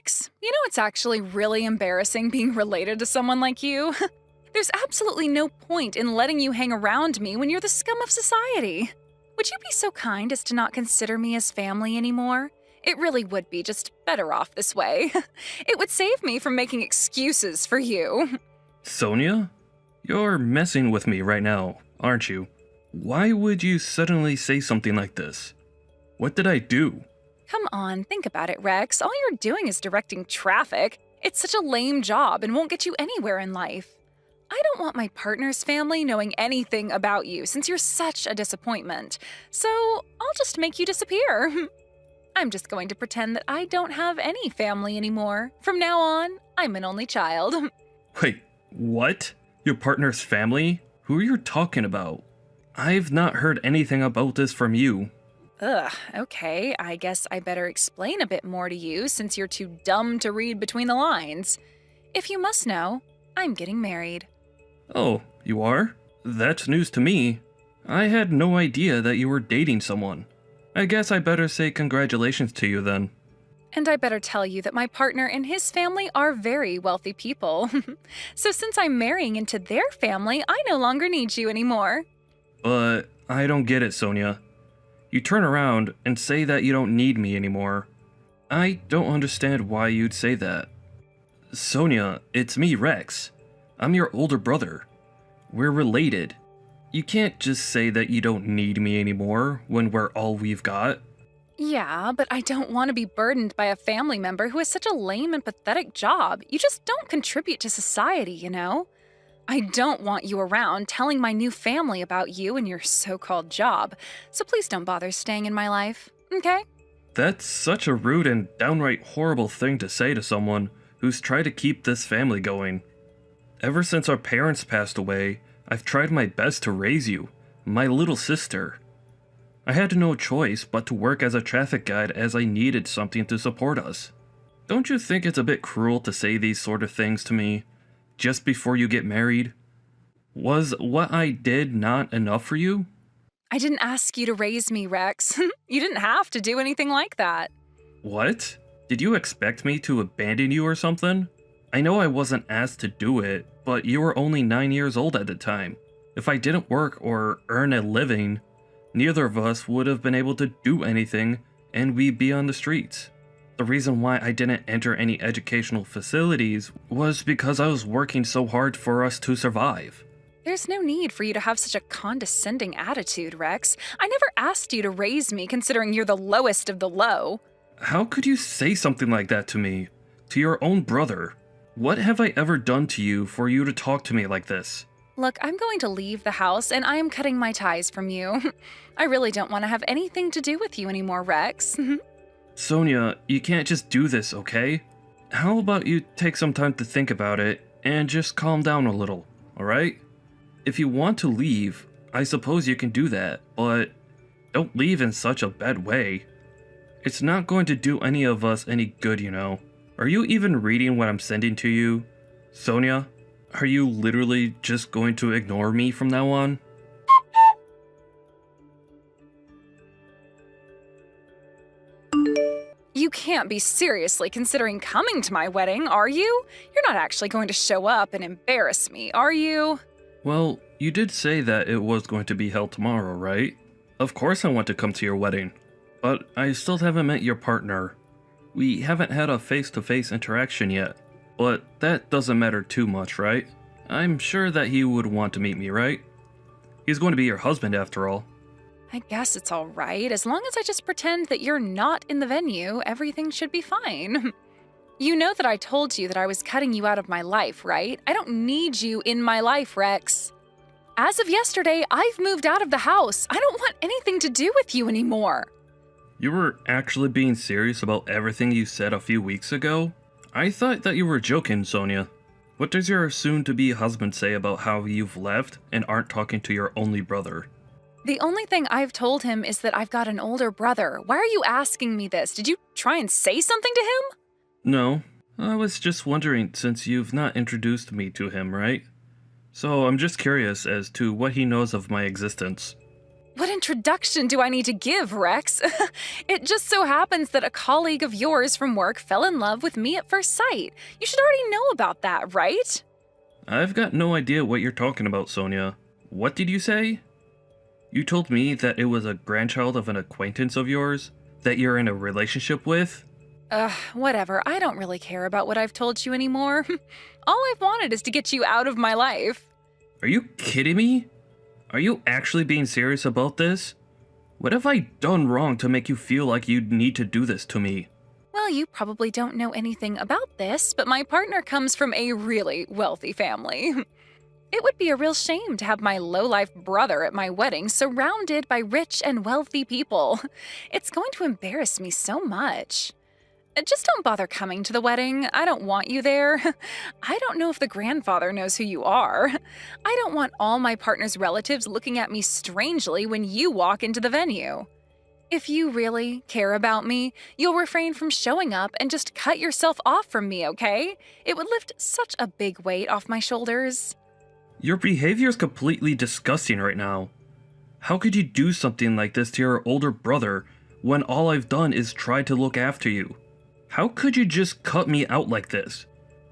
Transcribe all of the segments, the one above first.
Rex, you know it's actually really embarrassing being related to someone like you? There's absolutely no point in letting you hang around me when you're the scum of society. Would you be so kind as to not consider me as family anymore? It really would be just better off this way. It would save me from making excuses for you. Sonia? You're messing with me right now, aren't you? Why would you suddenly say something like this? What did I do? Come on, think about it, Rex. All you're doing is directing traffic. It's such a lame job and won't get you anywhere in life. I don't want my partner's family knowing anything about you since you're such a disappointment. So I'll just make you disappear. I'm just going to pretend that I don't have any family anymore. From now on, I'm an only child. Wait, what? Your partner's family? Who are you talking about? I've not heard anything about this from you. Ugh, okay, I guess I better explain a bit more to you since you're too dumb to read between the lines. If you must know, I'm getting married. Oh, you are? That's news to me. I had no idea that you were dating someone. I guess I better say congratulations to you then. And I better tell you that my partner and his family are very wealthy people. So since I'm marrying into their family, I no longer need you anymore. But I don't get it, Sonia. You turn around and say that you don't need me anymore. I don't understand why you'd say that. Sonia, it's me, Rex. I'm your older brother. We're related. You can't just say that you don't need me anymore when we're all we've got. Yeah, but I don't want to be burdened by a family member who has such a lame and pathetic job. You just don't contribute to society, you know? I don't want you around telling my new family about you and your so-called job, so please don't bother staying in my life, okay? That's such a rude and downright horrible thing to say to someone who's tried to keep this family going. Ever since our parents passed away, I've tried my best to raise you, my little sister. I had no choice but to work as a traffic guide as I needed something to support us. Don't you think it's a bit cruel to say these sort of things to me just before you get married? Was what I did not enough for you? I didn't ask you to raise me, Rex. You didn't have to do anything like that. What? Did you expect me to abandon you or something? I know I wasn't asked to do it, but you were only 9 years old at the time. If I didn't work or earn a living, neither of us would have been able to do anything and we'd be on the streets. The reason why I didn't enter any educational facilities was because I was working so hard for us to survive. There's no need for you to have such a condescending attitude, Rex. I never asked you to raise me considering you're the lowest of the low. How could you say something like that to me? To your own brother? What have I ever done to you for you to talk to me like this? Look, I'm going to leave the house and I am cutting my ties from you. I really don't want to have anything to do with you anymore, Rex. Sonia, you can't just do this, okay? How about you take some time to think about it and just calm down a little, alright? If you want to leave, I suppose you can do that, but don't leave in such a bad way. It's not going to do any of us any good, you know. Are you even reading what I'm sending to you? Sonia, are you literally just going to ignore me from now on? You can't be seriously considering coming to my wedding, are you? You're not actually going to show up and embarrass me, are you? Well, you did say that it was going to be held tomorrow, right? Of course I want to come to your wedding. But I still haven't met your partner. We haven't had a face-to-face interaction yet. But that doesn't matter too much, right? I'm sure that he would want to meet me, right? He's going to be your husband after all. I guess it's all right. As long as I just pretend that you're not in the venue, everything should be fine. You know that I told you that I was cutting you out of my life, right? I don't need you in my life, Rex. As of yesterday, I've moved out of the house. I don't want anything to do with you anymore. You were actually being serious about everything you said a few weeks ago? I thought that you were joking, Sonia. What does your soon-to-be husband say about how you've left and aren't talking to your only brother? The only thing I've told him is that I've got an older brother. Why are you asking me this? Did you try and say something to him? No, I was just wondering since you've not introduced me to him, right? So I'm just curious as to what he knows of my existence. What introduction do I need to give, Rex? It just so happens that a colleague of yours from work fell in love with me at first sight. You should already know about that, right? I've got no idea what you're talking about, Sonia. What did you say? You told me that it was a grandchild of an acquaintance of yours that you're in a relationship with? Whatever. I don't really care about what I've told you anymore. All I've wanted is to get you out of my life. Are you kidding me? Are you actually being serious about this? What have I done wrong to make you feel like you need to do this to me? Well, you probably don't know anything about this, but my partner comes from a really wealthy family. It would be a real shame to have my lowlife brother at my wedding surrounded by rich and wealthy people. It's going to embarrass me so much. Just don't bother coming to the wedding. I don't want you there. I don't know if the grandfather knows who you are. I don't want all my partner's relatives looking at me strangely when you walk into the venue. If you really care about me, you'll refrain from showing up and just cut yourself off from me, okay? It would lift such a big weight off my shoulders. Your behavior is completely disgusting right now. How could you do something like this to your older brother when all I've done is try to look after you? How could you just cut me out like this?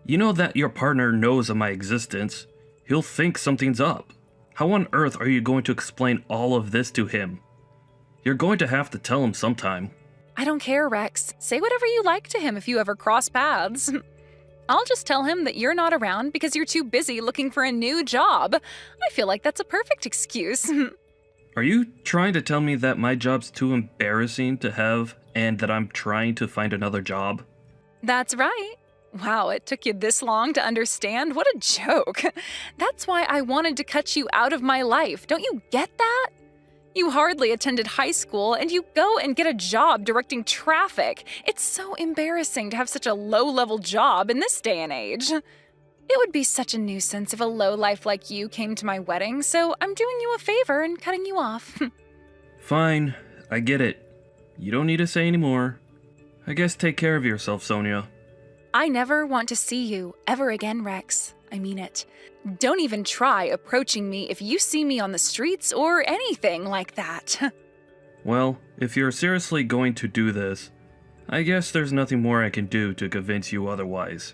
You know that your partner knows of my existence. He'll think something's up. How on earth are you going to explain all of this to him? You're going to have to tell him sometime. I don't care, Rex. Say whatever you like to him if you ever cross paths. I'll just tell him that you're not around because you're too busy looking for a new job. I feel like that's a perfect excuse. Are you trying to tell me that my job's too embarrassing to have and that I'm trying to find another job? That's right. Wow, it took you this long to understand? What a joke. That's why I wanted to cut you out of my life. Don't you get that? You hardly attended high school and you go and get a job directing traffic. It's so embarrassing to have such a low-level job in this day and age. It would be such a nuisance if a lowlife like you came to my wedding, so I'm doing you a favor and cutting you off. Fine, I get it. You don't need to say any more. I guess take care of yourself, Sonia. I never want to see you ever again, Rex. I mean it. Don't even try approaching me if you see me on the streets or anything like that. Well, if you're seriously going to do this, I guess there's nothing more I can do to convince you otherwise.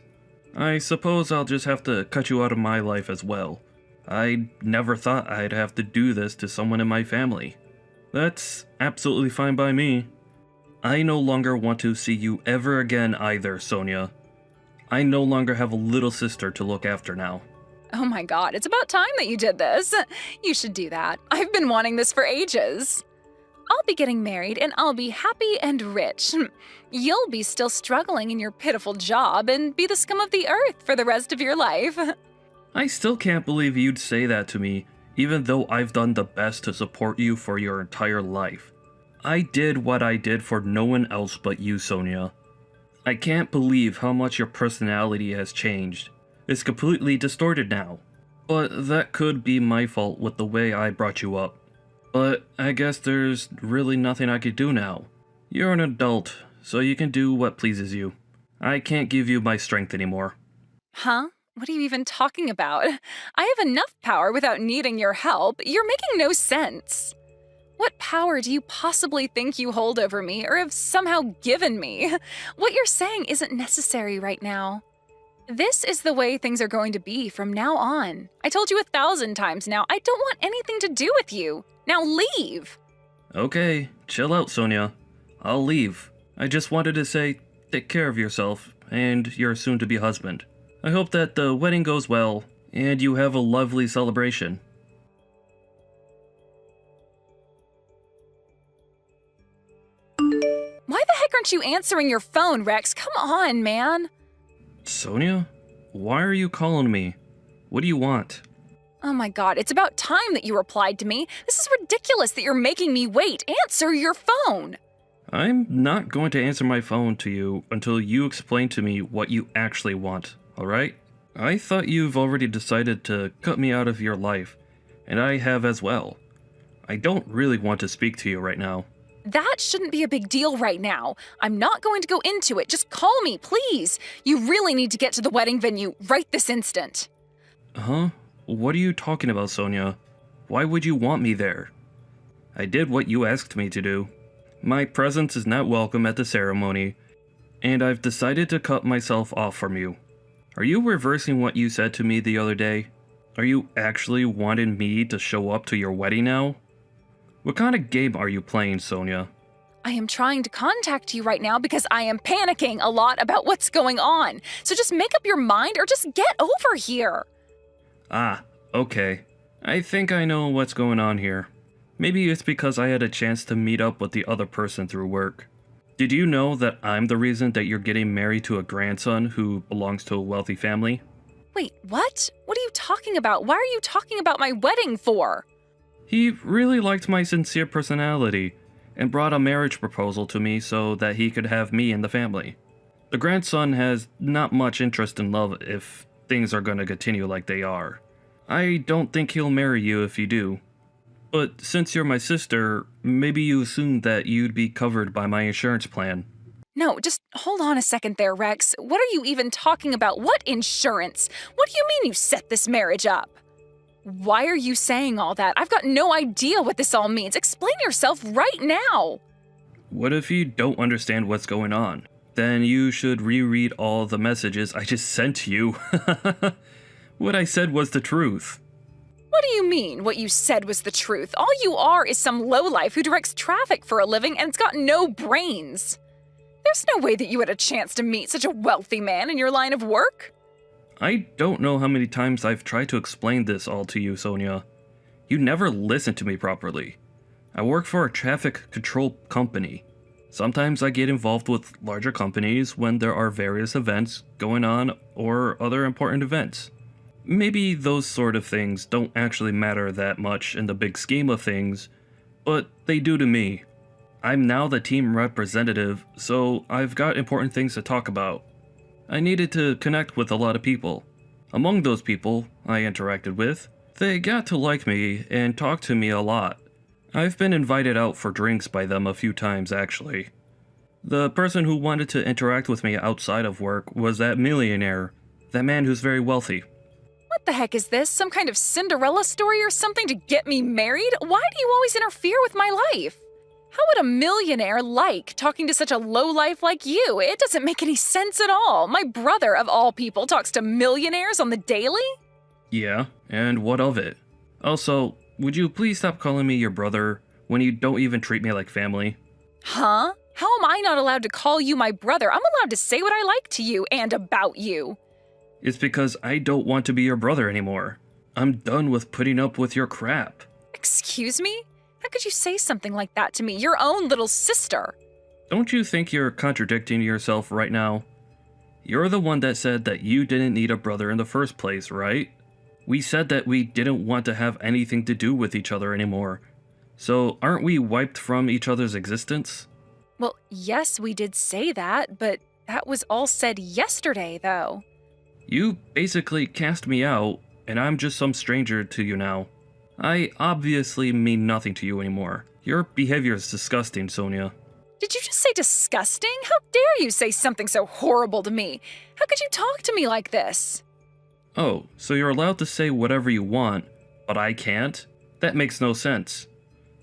I suppose I'll just have to cut you out of my life as well. I never thought I'd have to do this to someone in my family. That's absolutely fine by me. I no longer want to see you ever again either, Sonia. I no longer have a little sister to look after now. Oh my god, it's about time that you did this. You should do that. I've been wanting this for ages. I'll be getting married and I'll be happy and rich. You'll be still struggling in your pitiful job and be the scum of the earth for the rest of your life. I still can't believe you'd say that to me, even though I've done the best to support you for your entire life. I did what I did for no one else but you, Sonia. I can't believe how much your personality has changed. It's completely distorted now. But that could be my fault with the way I brought you up. But I guess there's really nothing I could do now. You're an adult, so you can do what pleases you. I can't give you my strength anymore. Huh? What are you even talking about? I have enough power without needing your help. You're making no sense. What power do you possibly think you hold over me or have somehow given me? What you're saying isn't necessary right now. This is the way things are going to be from now on. I told you 1,000 times now, I don't want anything to do with you. Now leave! Okay, chill out, Sonia. I'll leave. I just wanted to say, take care of yourself and your soon-to-be husband. I hope that the wedding goes well and you have a lovely celebration. Why the heck aren't you answering your phone, Rex? Come on, man. Sonia? Why are you calling me? What do you want? Oh my god, it's about time that you replied to me. This is ridiculous that you're making me wait. Answer your phone! I'm not going to answer my phone to you until you explain to me what you actually want, alright? I thought you've already decided to cut me out of your life, and I have as well. I don't really want to speak to you right now. That shouldn't be a big deal right now. I'm not going to go into it. Just call me, please. You really need to get to the wedding venue right this instant. Huh? What are you talking about, Sonia? Why would you want me there? I did what you asked me to do. My presence is not welcome at the ceremony, and I've decided to cut myself off from you. Are you reversing what you said to me the other day? Are you actually wanting me to show up to your wedding now? What kind of game are you playing, Sonia? I am trying to contact you right now because I am panicking a lot about what's going on. So just make up your mind or just get over here. Ah, okay. I think I know what's going on here. Maybe it's because I had a chance to meet up with the other person through work. Did you know that I'm the reason that you're getting married to a grandson who belongs to a wealthy family? Wait, what? What are you talking about? Why are you talking about my wedding for? He really liked my sincere personality and brought a marriage proposal to me so that he could have me in the family. The grandson has not much interest in love if things are going to continue like they are. I don't think he'll marry you if you do. But since you're my sister, maybe you assumed that you'd be covered by my insurance plan. No, just hold on a second there, Rex. What are you even talking about? What insurance? What do you mean you set this marriage up? Why are you saying all that? I've got no idea what this all means. Explain yourself right now. What if you don't understand what's going on? Then you should reread all the messages I just sent you. What I said was the truth. What do you mean, what you said was the truth? All you are is some lowlife who directs traffic for a living and's got no brains. There's no way that you had a chance to meet such a wealthy man in your line of work. I don't know how many times I've tried to explain this all to you, Sonia. You never listen to me properly. I work for a traffic control company. Sometimes I get involved with larger companies when there are various events going on or other important events. Maybe those sort of things don't actually matter that much in the big scheme of things, but they do to me. I'm now the team representative, so I've got important things to talk about. I needed to connect with a lot of people. Among those people I interacted with, they got to like me and talk to me a lot. I've been invited out for drinks by them a few times, actually. The person who wanted to interact with me outside of work was that millionaire, that man who's very wealthy. What the heck is this? Some kind of Cinderella story or something to get me married? Why do you always interfere with my life? How would a millionaire like talking to such a lowlife like you? It doesn't make any sense at all. My brother, of all people, talks to millionaires on the daily? Yeah, and what of it? Also, would you please stop calling me your brother when you don't even treat me like family? Huh? How am I not allowed to call you my brother? I'm allowed to say what I like to you and about you. It's because I don't want to be your brother anymore. I'm done with putting up with your crap. Excuse me? How could you say something like that to me, your own little sister? Don't you think you're contradicting yourself right now? You're the one that said that you didn't need a brother in the first place, right? We said that we didn't want to have anything to do with each other anymore. So aren't we wiped from each other's existence? Well, yes, we did say that, but that was all said yesterday, though. You basically cast me out, and I'm just some stranger to you now. I obviously mean nothing to you anymore. Your behavior is disgusting, Sonia. Did you just say disgusting? How dare you say something so horrible to me? How could you talk to me like this? Oh, so you're allowed to say whatever you want, but I can't? That makes no sense.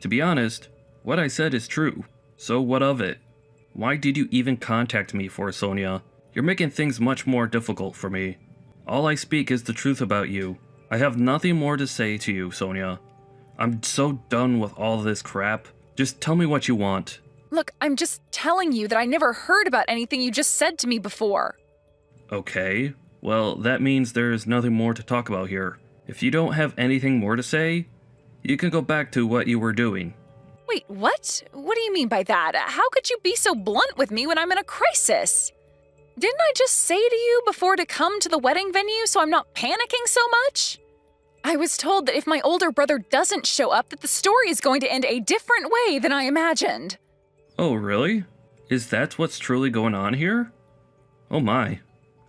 To be honest, what I said is true. So what of it? Why did you even contact me for, Sonia? You're making things much more difficult for me. All I speak is the truth about you. I have nothing more to say to you, Sonia. I'm so done with all this crap. Just tell me what you want. Look, I'm just telling you that I never heard about anything you just said to me before. Okay, well, that means there's nothing more to talk about here. If you don't have anything more to say, you can go back to what you were doing. Wait, what? What do you mean by that? How could you be so blunt with me when I'm in a crisis? Didn't I just say to you before to come to the wedding venue so I'm not panicking so much? I was told that if my older brother doesn't show up, that the story is going to end a different way than I imagined. Oh, really? Is that what's truly going on here? Oh my,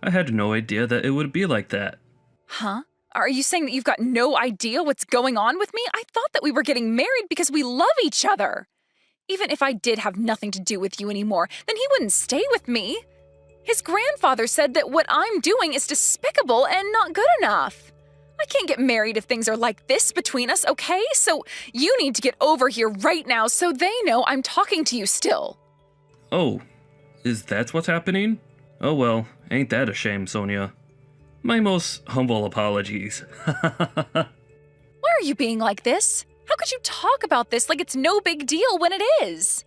I had no idea that it would be like that. Huh? Are you saying that you've got no idea what's going on with me? I thought that we were getting married because we love each other. Even if I did have nothing to do with you anymore, then he wouldn't stay with me. His grandfather said that what I'm doing is despicable and not good enough. I can't get married if things are like this between us, okay? So you need to get over here right now so they know I'm talking to you still. Oh, is that what's happening? Oh well, ain't that a shame, Sonia. My most humble apologies. Why are you being like this? How could you talk about this like it's no big deal when it is?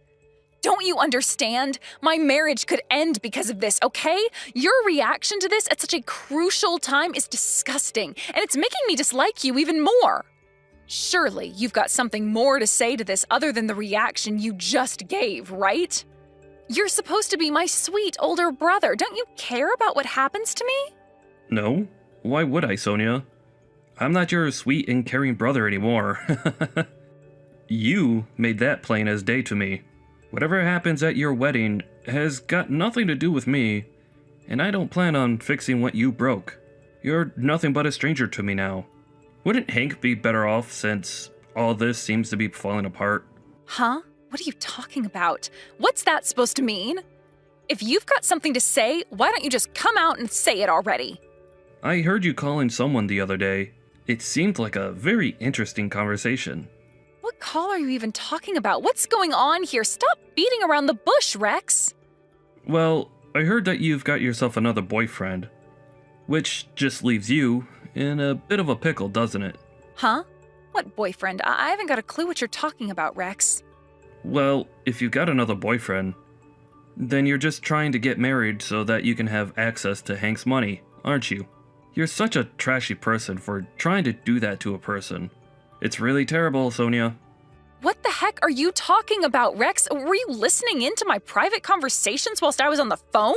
Don't you understand? My marriage could end because of this, okay? Your reaction to this at such a crucial time is disgusting, and it's making me dislike you even more. Surely you've got something more to say to this other than the reaction you just gave, right? You're supposed to be my sweet older brother. Don't you care about what happens to me? No? Why would I, Sonia? I'm not your sweet and caring brother anymore. You made that plain as day to me. Whatever happens at your wedding has got nothing to do with me, and I don't plan on fixing what you broke. You're nothing but a stranger to me now. Wouldn't Hank be better off since all this seems to be falling apart? Huh? What are you talking about? What's that supposed to mean? If you've got something to say, why don't you just come out and say it already? I heard you calling someone the other day. It seemed like a very interesting conversation. What call are you even talking about? What's going on here? Stop beating around the bush, Rex. Well, I heard that you've got yourself another boyfriend. Which just leaves you in a bit of a pickle, doesn't it? Huh? What boyfriend? I haven't got a clue what you're talking about, Rex. Well, if you've got another boyfriend, then you're just trying to get married so that you can have access to Hank's money, aren't you? You're such a trashy person for trying to do that to a person. It's really terrible, Sonia. What the heck are you talking about, Rex? Were you listening into my private conversations whilst I was on the phone?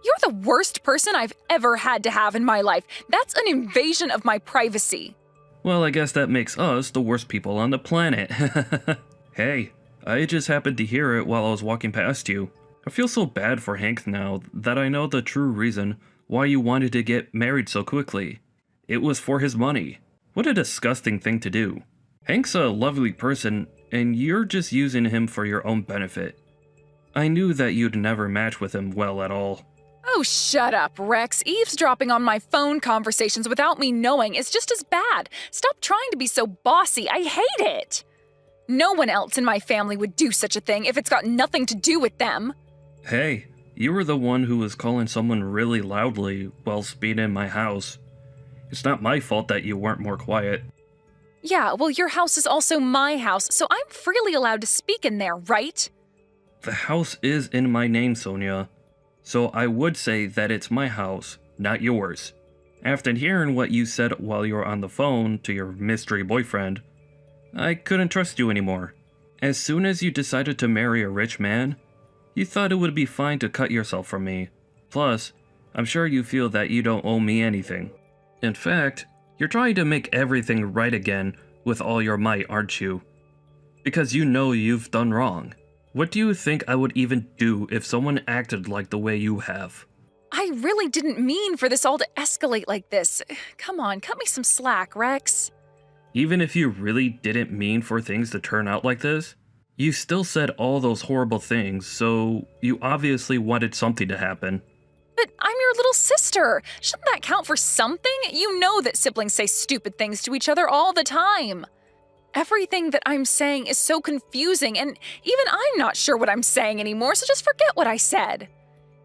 You're the worst person I've ever had to have in my life. That's an invasion of my privacy. Well, I guess that makes us the worst people on the planet. Hey, I just happened to hear it while I was walking past you. I feel so bad for Hank now that I know the true reason why you wanted to get married so quickly. It was for his money. What a disgusting thing to do. Hank's a lovely person, and you're just using him for your own benefit. I knew that you'd never match with him well at all. Oh, shut up, Rex. Eavesdropping on my phone conversations without me knowing is just as bad. Stop trying to be so bossy. I hate it. No one else in my family would do such a thing if it's got nothing to do with them. Hey, you were the one who was calling someone really loudly whilst being in my house. It's not my fault that you weren't more quiet. Yeah, well, your house is also my house, so I'm freely allowed to speak in there, right? The house is in my name, Sonia. So I would say that it's my house, not yours. After hearing what you said while you were on the phone to your mystery boyfriend, I couldn't trust you anymore. As soon as you decided to marry a rich man, you thought it would be fine to cut yourself from me. Plus, I'm sure you feel that you don't owe me anything. In fact, you're trying to make everything right again with all your might, aren't you? Because you know you've done wrong. What do you think I would even do if someone acted like the way you have? I really didn't mean for this all to escalate like this. Come on, cut me some slack, Rex. Even if you really didn't mean for things to turn out like this, you still said all those horrible things, so you obviously wanted something to happen. But I'm your little sister. Shouldn't that count for something? You know that siblings say stupid things to each other all the time. Everything that I'm saying is so confusing, and even I'm not sure what I'm saying anymore, so just forget what I said.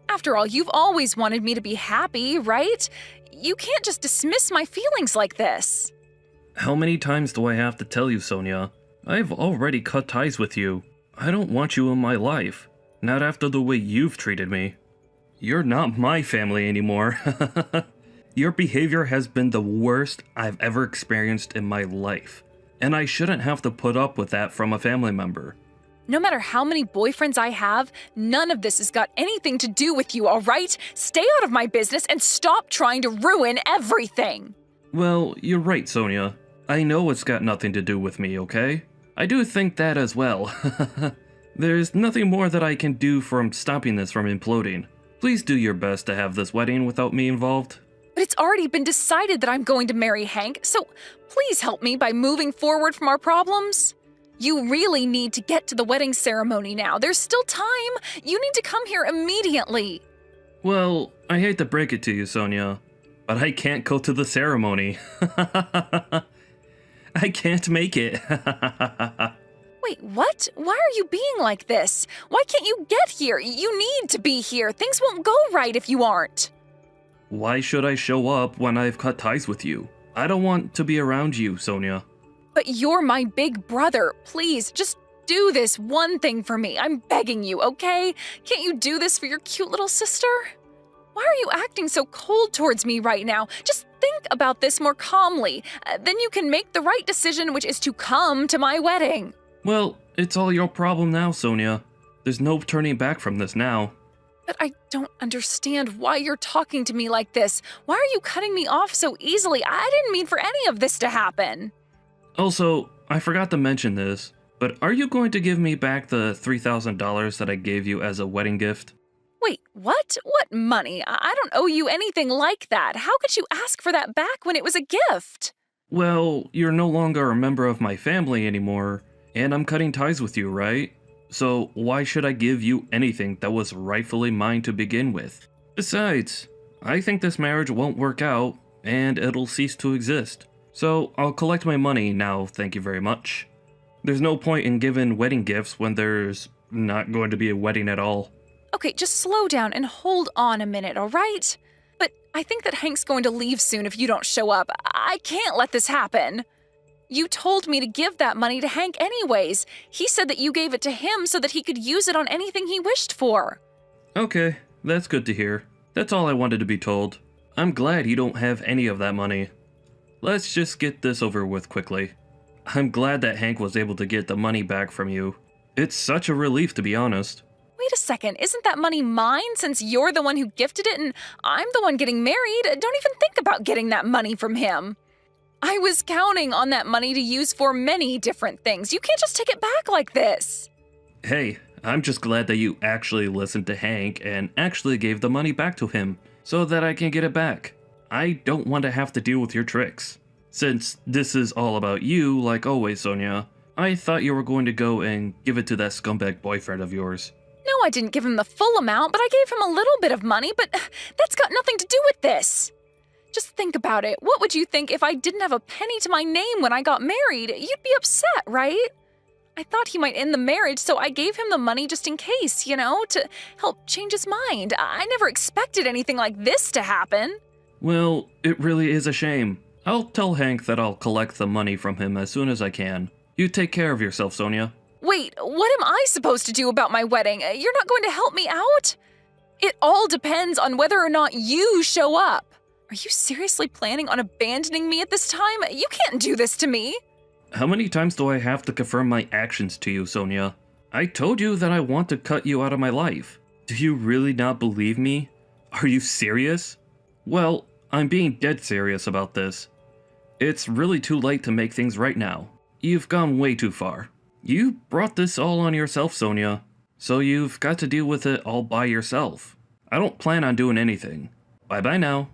After all, you've always wanted me to be happy, right? You can't just dismiss my feelings like this. How many times do I have to tell you, Sonia? I've already cut ties with you. I don't want you in my life. Not after the way you've treated me. You're not my family anymore. Your behavior has been the worst I've ever experienced in my life. And I shouldn't have to put up with that from a family member. No matter how many boyfriends I have, none of this has got anything to do with you, all right? Stay out of my business and stop trying to ruin everything. Well, you're right, Sonia. I know it's got nothing to do with me, okay? I do think that as well. There's nothing more that I can do from stopping this from imploding. Please do your best to have this wedding without me involved. But it's already been decided that I'm going to marry Hank, so please help me by moving forward from our problems. You really need to get to the wedding ceremony now. There's still time. You need to come here immediately. Well, I hate to break it to you, Sonia, but I can't go to the ceremony. I can't make it. Wait, what? Why are you being like this? Why can't you get here? You need to be here. Things won't go right if you aren't. Why should I show up when I've cut ties with you? I don't want to be around you, Sonia. But you're my big brother. Please, just do this one thing for me. I'm begging you, okay? Can't you do this for your cute little sister? Why are you acting so cold towards me right now? Just think about this more calmly. Then you can make the right decision, which is to come to my wedding. Well, it's all your problem now, Sonia. There's no turning back from this now. But I don't understand why you're talking to me like this. Why are you cutting me off so easily? I didn't mean for any of this to happen. Also, I forgot to mention this, but are you going to give me back the $3,000 that I gave you as a wedding gift? Wait, what? What money? I don't owe you anything like that. How could you ask for that back when it was a gift? Well, you're no longer a member of my family anymore, and I'm cutting ties with you, right? So why should I give you anything that was rightfully mine to begin with? Besides, I think this marriage won't work out, and it'll cease to exist. So I'll collect my money now, thank you very much. There's no point in giving wedding gifts when there's not going to be a wedding at all. Okay, just slow down and hold on a minute, all right? But I think that Hank's going to leave soon if you don't show up. I can't let this happen. You told me to give that money to Hank anyways. He said that you gave it to him so that he could use it on anything he wished for. Okay, that's good to hear. That's all I wanted to be told. I'm glad you don't have any of that money. Let's just get this over with quickly. I'm glad that Hank was able to get the money back from you. It's such a relief, to be honest. Wait a second, isn't that money mine since you're the one who gifted it and I'm the one getting married? Don't even think about getting that money from him. I was counting on that money to use for many different things. You can't just take it back like this. Hey, I'm just glad that you actually listened to Hank and actually gave the money back to him so that I can get it back. I don't want to have to deal with your tricks. Since this is all about you, like always, Sonia, I thought you were going to go and give it to that scumbag boyfriend of yours. No, I didn't give him the full amount, but I gave him a little bit of money, but that's got nothing to do with this. Just think about it. What would you think if I didn't have a penny to my name when I got married? You'd be upset, right? I thought he might end the marriage, so I gave him the money just in case, to help change his mind. I never expected anything like this to happen. Well, it really is a shame. I'll tell Hank that I'll collect the money from him as soon as I can. You take care of yourself, Sonia. Wait, what am I supposed to do about my wedding? You're not going to help me out? It all depends on whether or not you show up. Are you seriously planning on abandoning me at this time? You can't do this to me. How many times do I have to confirm my actions to you, Sonia? I told you that I want to cut you out of my life. Do you really not believe me? Are you serious? Well, I'm being dead serious about this. It's really too late to make things right now. You've gone way too far. You brought this all on yourself, Sonia. So you've got to deal with it all by yourself. I don't plan on doing anything. Bye-bye now.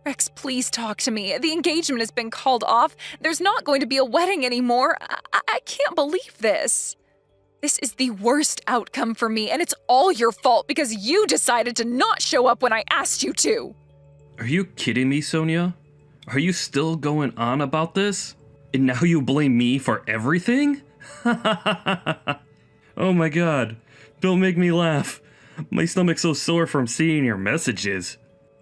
Rex, please talk to me. The engagement has been called off. There's not going to be a wedding anymore. I can't believe this. This is the worst outcome for me, and it's all your fault because you decided to not show up when I asked you to. Are you kidding me, Sonia? Are you still going on about this? And now you blame me for everything? Oh my god. Don't make me laugh. My stomach's so sore from seeing your messages.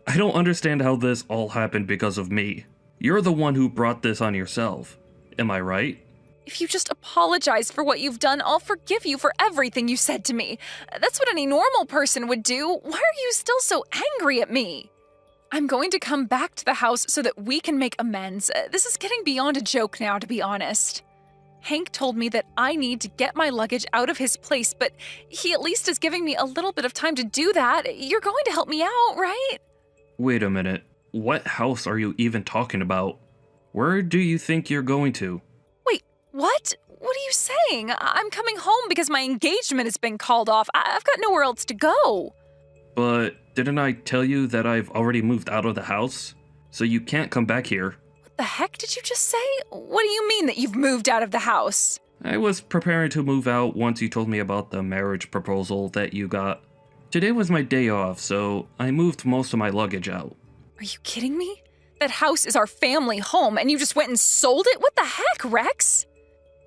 I don't understand how this all happened because of me. You're the one who brought this on yourself. Am I right? If you just apologize for what you've done, I'll forgive you for everything you said to me. That's what any normal person would do. Why are you still so angry at me? I'm going to come back to the house so that we can make amends. This is getting beyond a joke now, to be honest. Hank told me that I need to get my luggage out of his place, but he at least is giving me a little bit of time to do that. You're going to help me out, right? Wait a minute. What house are you even talking about? Where do you think you're going to? Wait, what? What are you saying? I'm coming home because my engagement has been called off. I've got nowhere else to go. But didn't I tell you that I've already moved out of the house? So you can't come back here. What the heck did you just say? What do you mean that you've moved out of the house? I was preparing to move out once you told me about the marriage proposal that you got. Today was my day off, so I moved most of my luggage out. Are you kidding me? That house is our family home, and you just went and sold it? What the heck, Rex?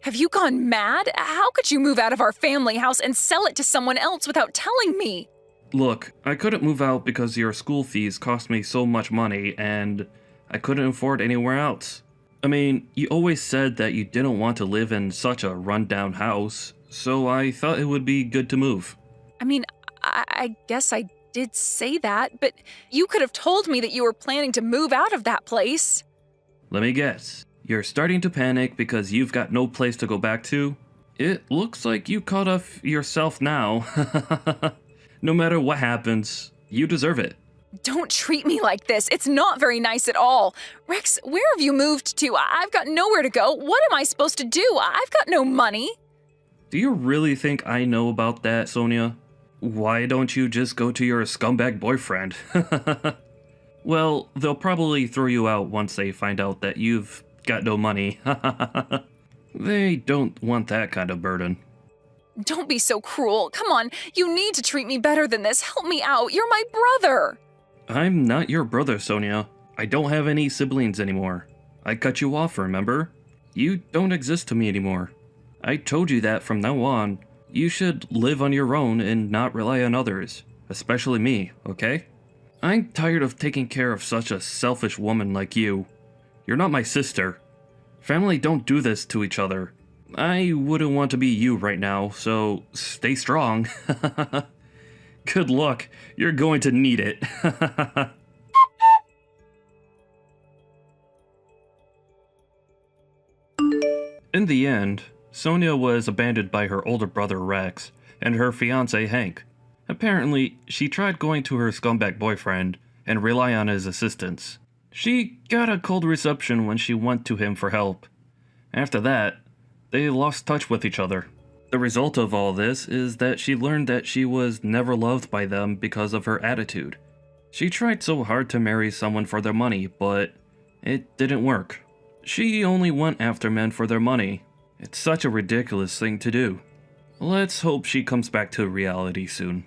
Have you gone mad? How could you move out of our family house and sell it to someone else without telling me? Look, I couldn't move out because your school fees cost me so much money, and I couldn't afford anywhere else. I mean, you always said that you didn't want to live in such a rundown house, so I thought it would be good to move. I mean, I guess I did say that, but you could have told me that you were planning to move out of that place. Let me guess. You're starting to panic because you've got no place to go back to? It looks like you caught up yourself now. No matter what happens, you deserve it. Don't treat me like this. It's not very nice at all. Rex, where have you moved to? I've got nowhere to go. What am I supposed to do? I've got no money. Do you really think I know about that, Sonia? Why don't you just go to your scumbag boyfriend? Well, they'll probably throw you out once they find out that you've got no money. They don't want that kind of burden. Don't be so cruel. Come on, you need to treat me better than this. Help me out. You're my brother. I'm not your brother, Sonia. I don't have any siblings anymore. I cut you off, remember? You don't exist to me anymore. I told you that from now on. You should live on your own and not rely on others, especially me, okay? I'm tired of taking care of such a selfish woman like you. You're not my sister. Family don't do this to each other. I wouldn't want to be you right now, so stay strong. Good luck. You're going to need it. In the end, Sonia was abandoned by her older brother Rex and her fiancé Hank. Apparently, she tried going to her scumbag boyfriend and rely on his assistance. She got a cold reception when she went to him for help. After that, they lost touch with each other. The result of all this is that she learned that she was never loved by them because of her attitude. She tried so hard to marry someone for their money, but it didn't work. She only went after men for their money. It's such a ridiculous thing to do. Let's hope she comes back to reality soon.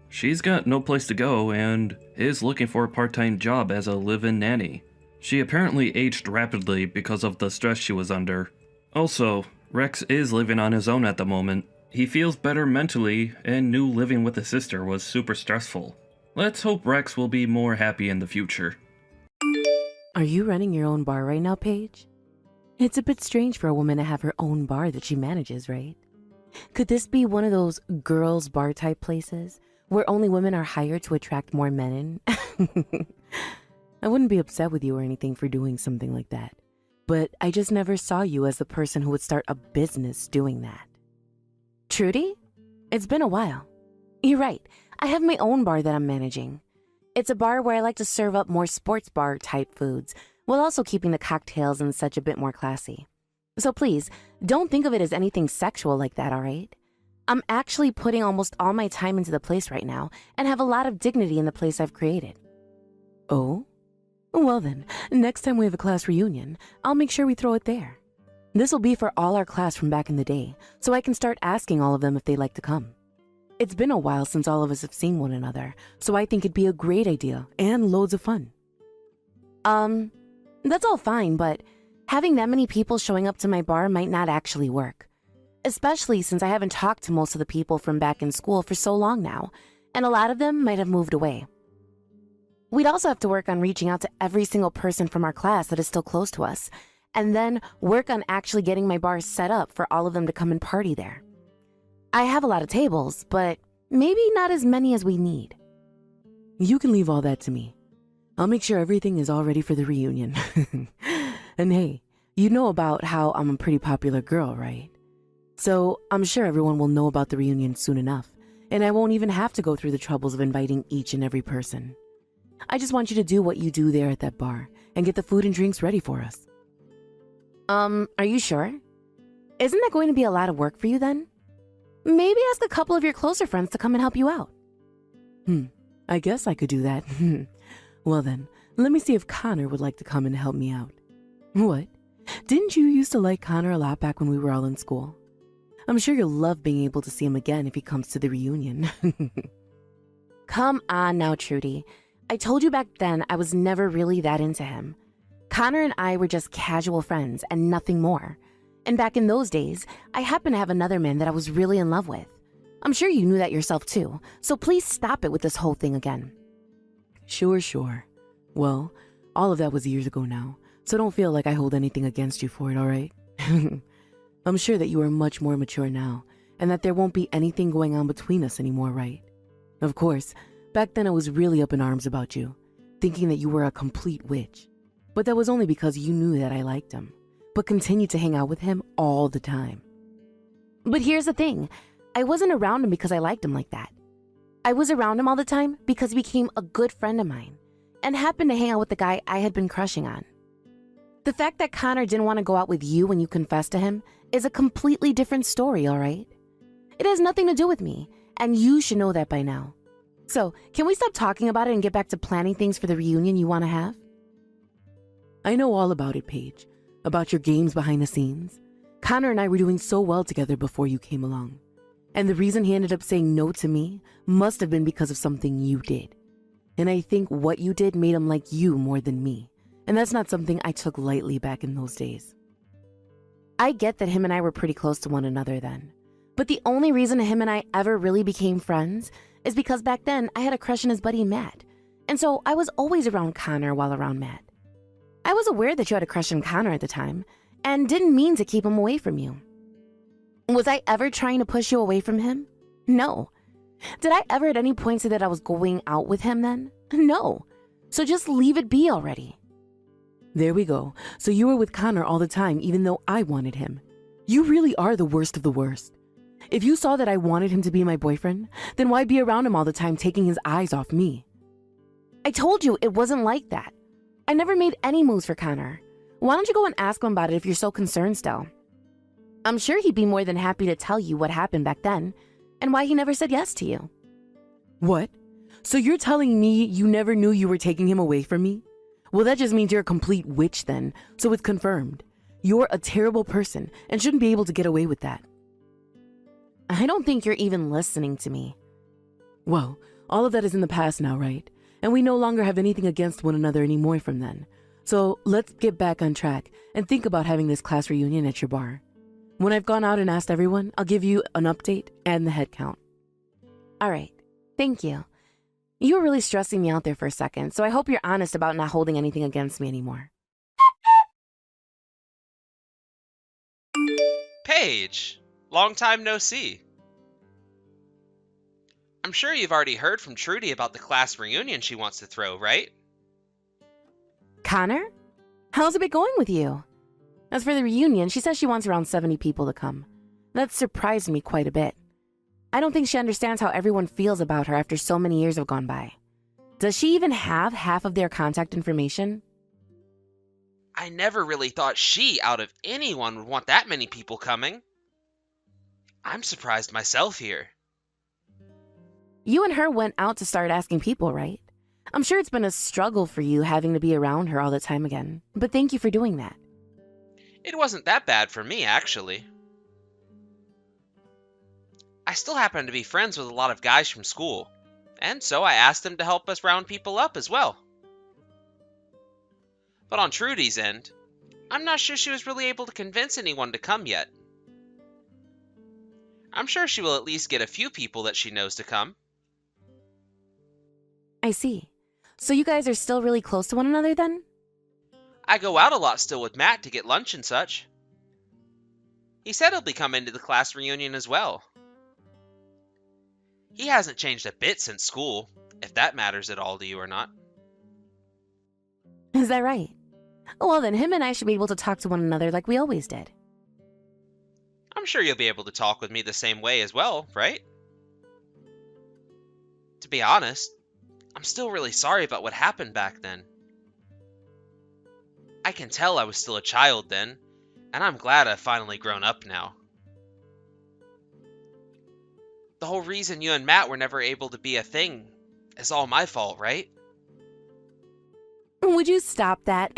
She's got no place to go and is looking for a part-time job as a live-in nanny. She apparently aged rapidly because of the stress she was under. Also, Rex is living on his own at the moment. He feels better mentally and knew living with his sister was super stressful. Let's hope Rex will be more happy in the future. Are you running your own bar right now, Paige? It's a bit strange for a woman to have her own bar that she manages, right? Could this be one of those girls' bar type places where only women are hired to attract more men in? I wouldn't be upset with you or anything for doing something like that, but I just never saw you as the person who would start a business doing that. Trudy? It's been a while. You're right. I have my own bar that I'm managing. It's a bar where I like to serve up more sports bar type foods, while also keeping the cocktails and such a bit more classy. So please, don't think of it as anything sexual like that, alright? I'm actually putting almost all my time into the place right now, and have a lot of dignity in the place I've created. Oh? Well then, next time we have a class reunion, I'll make sure we throw it there. This'll be for all our class from back in the day, so I can start asking all of them if they'd like to come. It's been a while since all of us have seen one another, so I think it'd be a great idea, and loads of fun. That's all fine, but having that many people showing up to my bar might not actually work. Especially since I haven't talked to most of the people from back in school for so long now, and a lot of them might have moved away. We'd also have to work on reaching out to every single person from our class that is still close to us, and then work on actually getting my bar set up for all of them to come and party there. I have a lot of tables, but maybe not as many as we need. You can leave all that to me. I'll make sure everything is all ready for the reunion. And hey, you know about how I'm a pretty popular girl, right? So I'm sure everyone will know about the reunion soon enough, and I won't even have to go through the troubles of inviting each and every person. I just want you to do what you do there at that bar and get the food and drinks ready for us. Are you sure? Isn't that going to be a lot of work for you then? Maybe ask a couple of your closer friends to come and help you out. I guess I could do that. Well then, let me see if Connor would like to come and help me out. What? Didn't you used to like Connor a lot back when we were all in school? I'm sure you'll love being able to see him again if he comes to the reunion. Come on now, Trudy. I told you back then I was never really that into him. Connor and I were just casual friends and nothing more. And back in those days, I happened to have another man that I was really in love with. I'm sure you knew that yourself too, so please stop it with this whole thing again. Sure. Well, all of that was years ago now, so don't feel like I hold anything against you for it, all right? I'm sure that you are much more mature now, and that there won't be anything going on between us anymore, right? Of course, back then I was really up in arms about you, thinking that you were a complete witch. But that was only because you knew that I liked him, but continued to hang out with him all the time. But here's the thing, I wasn't around him because I liked him like that. I was around him all the time because he became a good friend of mine, and happened to hang out with the guy I had been crushing on. The fact that Connor didn't want to go out with you when you confessed to him is a completely different story, all right? It has nothing to do with me, and you should know that by now. So, can we stop talking about it and get back to planning things for the reunion you want to have? I know all about it, Paige. About your games behind the scenes. Connor and I were doing so well together before you came along. And the reason he ended up saying no to me must have been because of something you did. And I think what you did made him like you more than me. And that's not something I took lightly back in those days. I get that him and I were pretty close to one another then. But the only reason him and I ever really became friends is because back then I had a crush on his buddy Matt. And so I was always around Connor while around Matt. I was aware that you had a crush on Connor at the time and didn't mean to keep him away from you. Was I ever trying to push you away from him? No. Did I ever at any point say that I was going out with him then? No. So just leave it be already. There we go. So you were with Connor all the time even though I wanted him. You really are the worst of the worst. If you saw that I wanted him to be my boyfriend, then why be around him all the time taking his eyes off me? I told you it wasn't like that. I never made any moves for Connor. Why don't you go and ask him about it if you're so concerned still? I'm sure he'd be more than happy to tell you what happened back then and why he never said yes to you. What? So you're telling me you never knew you were taking him away from me? Well, that just means you're a complete witch then, so it's confirmed. You're a terrible person and shouldn't be able to get away with that. I don't think you're even listening to me. Well, all of that is in the past now, right? And we no longer have anything against one another anymore from then. So let's get back on track and think about having this class reunion at your bar. When I've gone out and asked everyone, I'll give you an update and the head count. All right. Thank you. You were really stressing me out there for a second, so I hope you're honest about not holding anything against me anymore. Paige, long time no see. I'm sure you've already heard from Trudy about the class reunion she wants to throw, right? Connor? How's it been going with you? As for the reunion, she says she wants around 70 people to come. That surprised me quite a bit. I don't think she understands how everyone feels about her after so many years have gone by. Does she even have half of their contact information? I never really thought she, out of anyone, would want that many people coming. I'm surprised myself here. You and her went out to start asking people, right? I'm sure it's been a struggle for you having to be around her all the time again, but thank you for doing that. It wasn't that bad for me, actually. I still happen to be friends with a lot of guys from school, and so I asked them to help us round people up as well. But on Trudy's end, I'm not sure she was really able to convince anyone to come yet. I'm sure she will at least get a few people that she knows to come. I see. So you guys are still really close to one another then? I go out a lot still with Matt to get lunch and such. He said he'll be coming to the class reunion as well. He hasn't changed a bit since school, if that matters at all to you or not. Is that right? Well, then him and I should be able to talk to one another like we always did. I'm sure you'll be able to talk with me the same way as well, right? To be honest, I'm still really sorry about what happened back then. I can tell I was still a child then, and I'm glad I've finally grown up now. The whole reason you and Matt were never able to be a thing is all my fault, right? Would you stop that?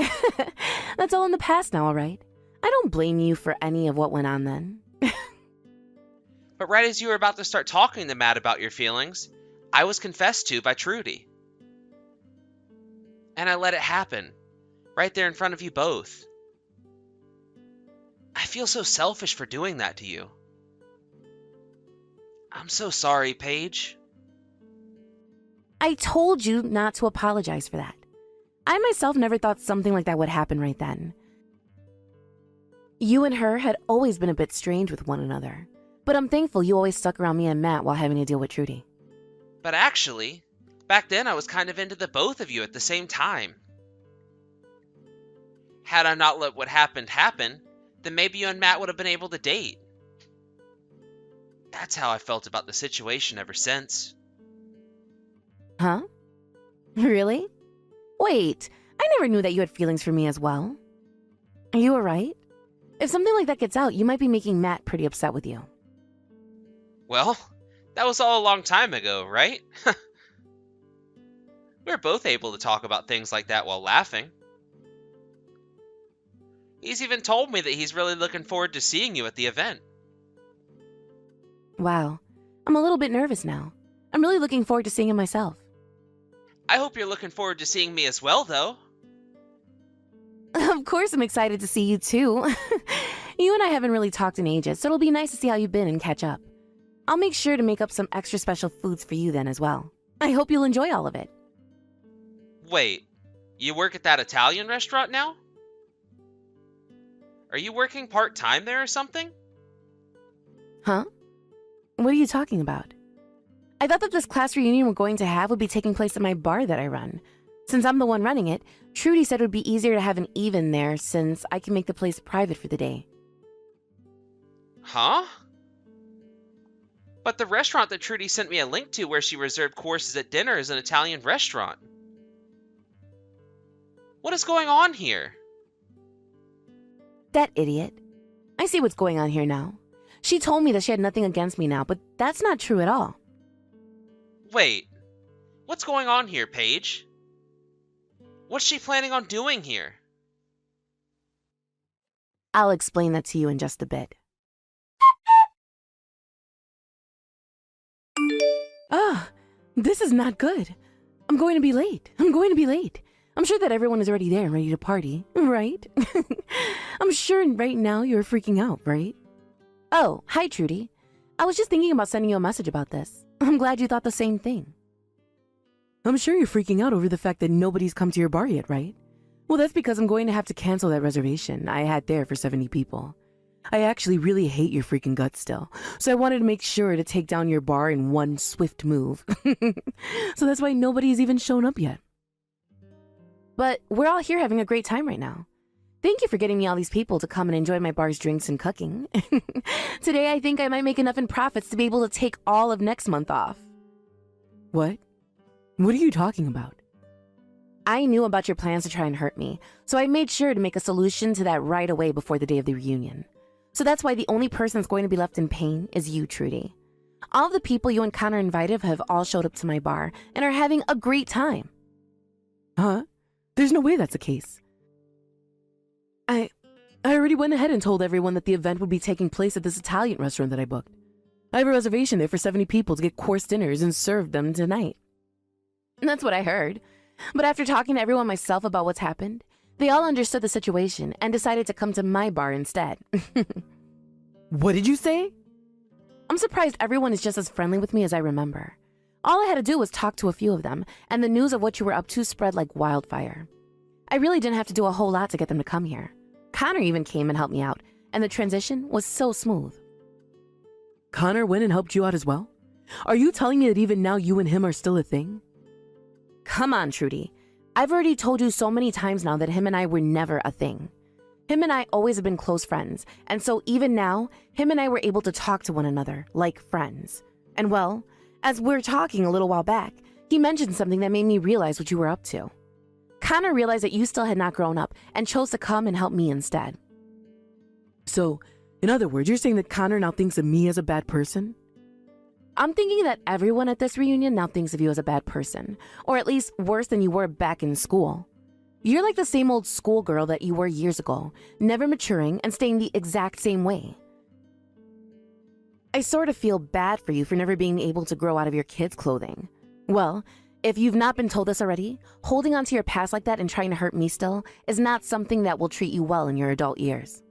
That's all in the past now, all right? I don't blame you for any of what went on then. But right as you were about to start talking to Matt about your feelings, I was confessed to by Trudy. And I let it happen, right there in front of you both. I feel so selfish for doing that to you. I'm so sorry, Paige. I told you not to apologize for that. I myself never thought something like that would happen right then. You and her had always been a bit strange with one another, but I'm thankful you always stuck around me and Matt while having to deal with Trudy. But actually, back then I was kind of into the both of you at the same time. Had I not let what happened happen, then maybe you and Matt would have been able to date. That's how I felt about the situation ever since. Huh? Really? Wait, I never knew that you had feelings for me as well. Are you alright? If something like that gets out, you might be making Matt pretty upset with you. Well, that was all a long time ago, right? We were both able to talk about things like that while laughing. He's even told me that he's really looking forward to seeing you at the event. Wow, I'm a little bit nervous now. I'm really looking forward to seeing him myself. I hope you're looking forward to seeing me as well, though. Of course I'm excited to see you too. You and I haven't really talked in ages, so it'll be nice to see how you've been and catch up. I'll make sure to make up some extra special foods for you then as well. I hope you'll enjoy all of it. Wait, you work at that Italian restaurant now? Are you working part-time there or something? Huh? What are you talking about? I thought that this class reunion we're going to have would be taking place at my bar that I run. Since I'm the one running it, Trudy said it would be easier to have an even there since I can make the place private for the day. Huh? But the restaurant that Trudy sent me a link to where she reserved courses at dinner is an Italian restaurant. What is going on here? That idiot. I see what's going on here now. She told me that she had nothing against me now, but that's not true at all. Wait, what's going on here, Paige? What's she planning on doing here? I'll explain that to you in just a bit. Ah, this is not good. I'm going to be late. I'm sure that everyone is already there and ready to party, right? I'm sure right now you're freaking out, right? Oh, hi, Trudy. I was just thinking about sending you a message about this. I'm glad you thought the same thing. I'm sure you're freaking out over the fact that nobody's come to your bar yet, right? Well, that's because I'm going to have to cancel that reservation I had there for 70 people. I actually really hate your freaking guts still, so I wanted to make sure to take down your bar in one swift move. So that's why nobody's even shown up yet. But we're all here having a great time right now. Thank you for getting me all these people to come and enjoy my bar's drinks and cooking. Today I think I might make enough in profits to be able to take all of next month off. What? What are you talking about? I knew about your plans to try and hurt me, so I made sure to make a solution to that right away before the day of the reunion. So that's why the only person that's going to be left in pain is you, Trudy. All of the people you and Connor invited have all showed up to my bar and are having a great time. Huh? There's no way that's the case. I already went ahead and told everyone that the event would be taking place at this Italian restaurant that I booked. I have a reservation there for 70 people to get course dinners and serve them tonight. And that's what I heard. But after talking to everyone myself about what's happened, they all understood the situation and decided to come to my bar instead. What did you say? I'm surprised everyone is just as friendly with me as I remember. All I had to do was talk to a few of them, and the news of what you were up to spread like wildfire. I really didn't have to do a whole lot to get them to come here. Connor even came and helped me out, and the transition was so smooth. Connor went and helped you out as well? Are you telling me that even now you and him are still a thing? Come on, Trudy. I've already told you so many times now that him and I were never a thing. Him and I always have been close friends, and so even now, him and I were able to talk to one another like friends. And well, as we were talking a little while back, he mentioned something that made me realize what you were up to. Connor realized that you still had not grown up and chose to come and help me instead. So, in other words, you're saying that Connor now thinks of me as a bad person? I'm thinking that everyone at this reunion now thinks of you as a bad person, or at least worse than you were back in school. You're like the same old schoolgirl that you were years ago, never maturing and staying the exact same way. I sort of feel bad for you for never being able to grow out of your kids' clothing. Well, if you've not been told this already, holding on to your past like that and trying to hurt me still is not something that will treat you well in your adult years.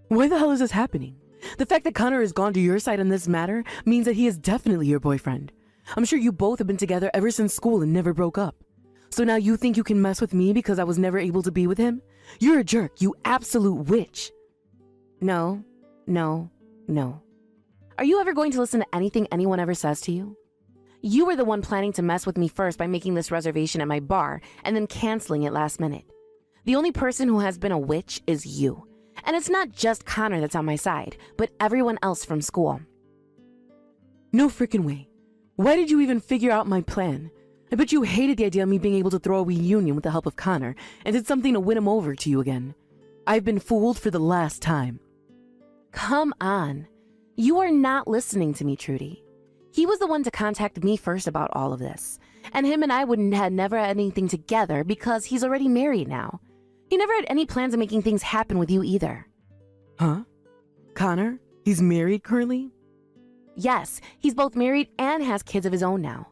Why the hell is this happening? The fact that Connor has gone to your side on this matter means that he is definitely your boyfriend. I'm sure you both have been together ever since school and never broke up. So now you think you can mess with me because I was never able to be with him? You're a jerk, you absolute witch. No, no, no. Are you ever going to listen to anything anyone ever says to you? You were the one planning to mess with me first by making this reservation at my bar and then canceling it last minute. The only person who has been a witch is you. And it's not just Connor that's on my side, but everyone else from school. No freaking way. Why did you even figure out my plan? I bet you hated the idea of me being able to throw a reunion with the help of Connor and did something to win him over to you again. I've been fooled for the last time. Come on. You are not listening to me, Trudy. He was the one to contact me first about all of this. And him and I wouldn't have never had anything together because he's already married now. He never had any plans of making things happen with you either. Huh? Connor? He's married currently? Yes, he's both married and has kids of his own now.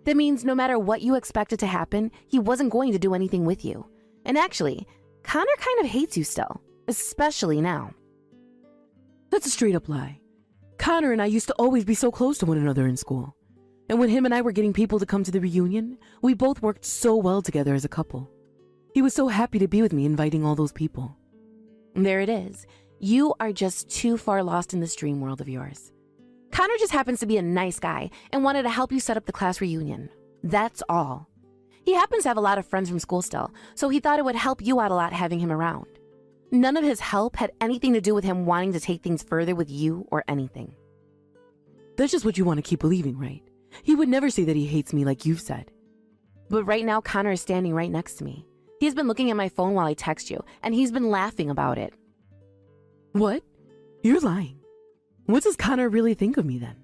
That means no matter what you expected to happen, he wasn't going to do anything with you. And actually, Connor kind of hates you still, especially now. That's a straight up lie. Connor and I used to always be so close to one another in school. And when him and I were getting people to come to the reunion, we both worked so well together as a couple. He was so happy to be with me inviting all those people. There it is. You are just too far lost in this dream world of yours. Connor just happens to be a nice guy and wanted to help you set up the class reunion. That's all. He happens to have a lot of friends from school still, so he thought it would help you out a lot having him around. None of his help had anything to do with him wanting to take things further with you or anything. That's just what you want to keep believing, right? He would never say that he hates me like you've said. But right now, Connor is standing right next to me. He's been looking at my phone while I text you, and he's been laughing about it. What? You're lying. What does Connor really think of me then?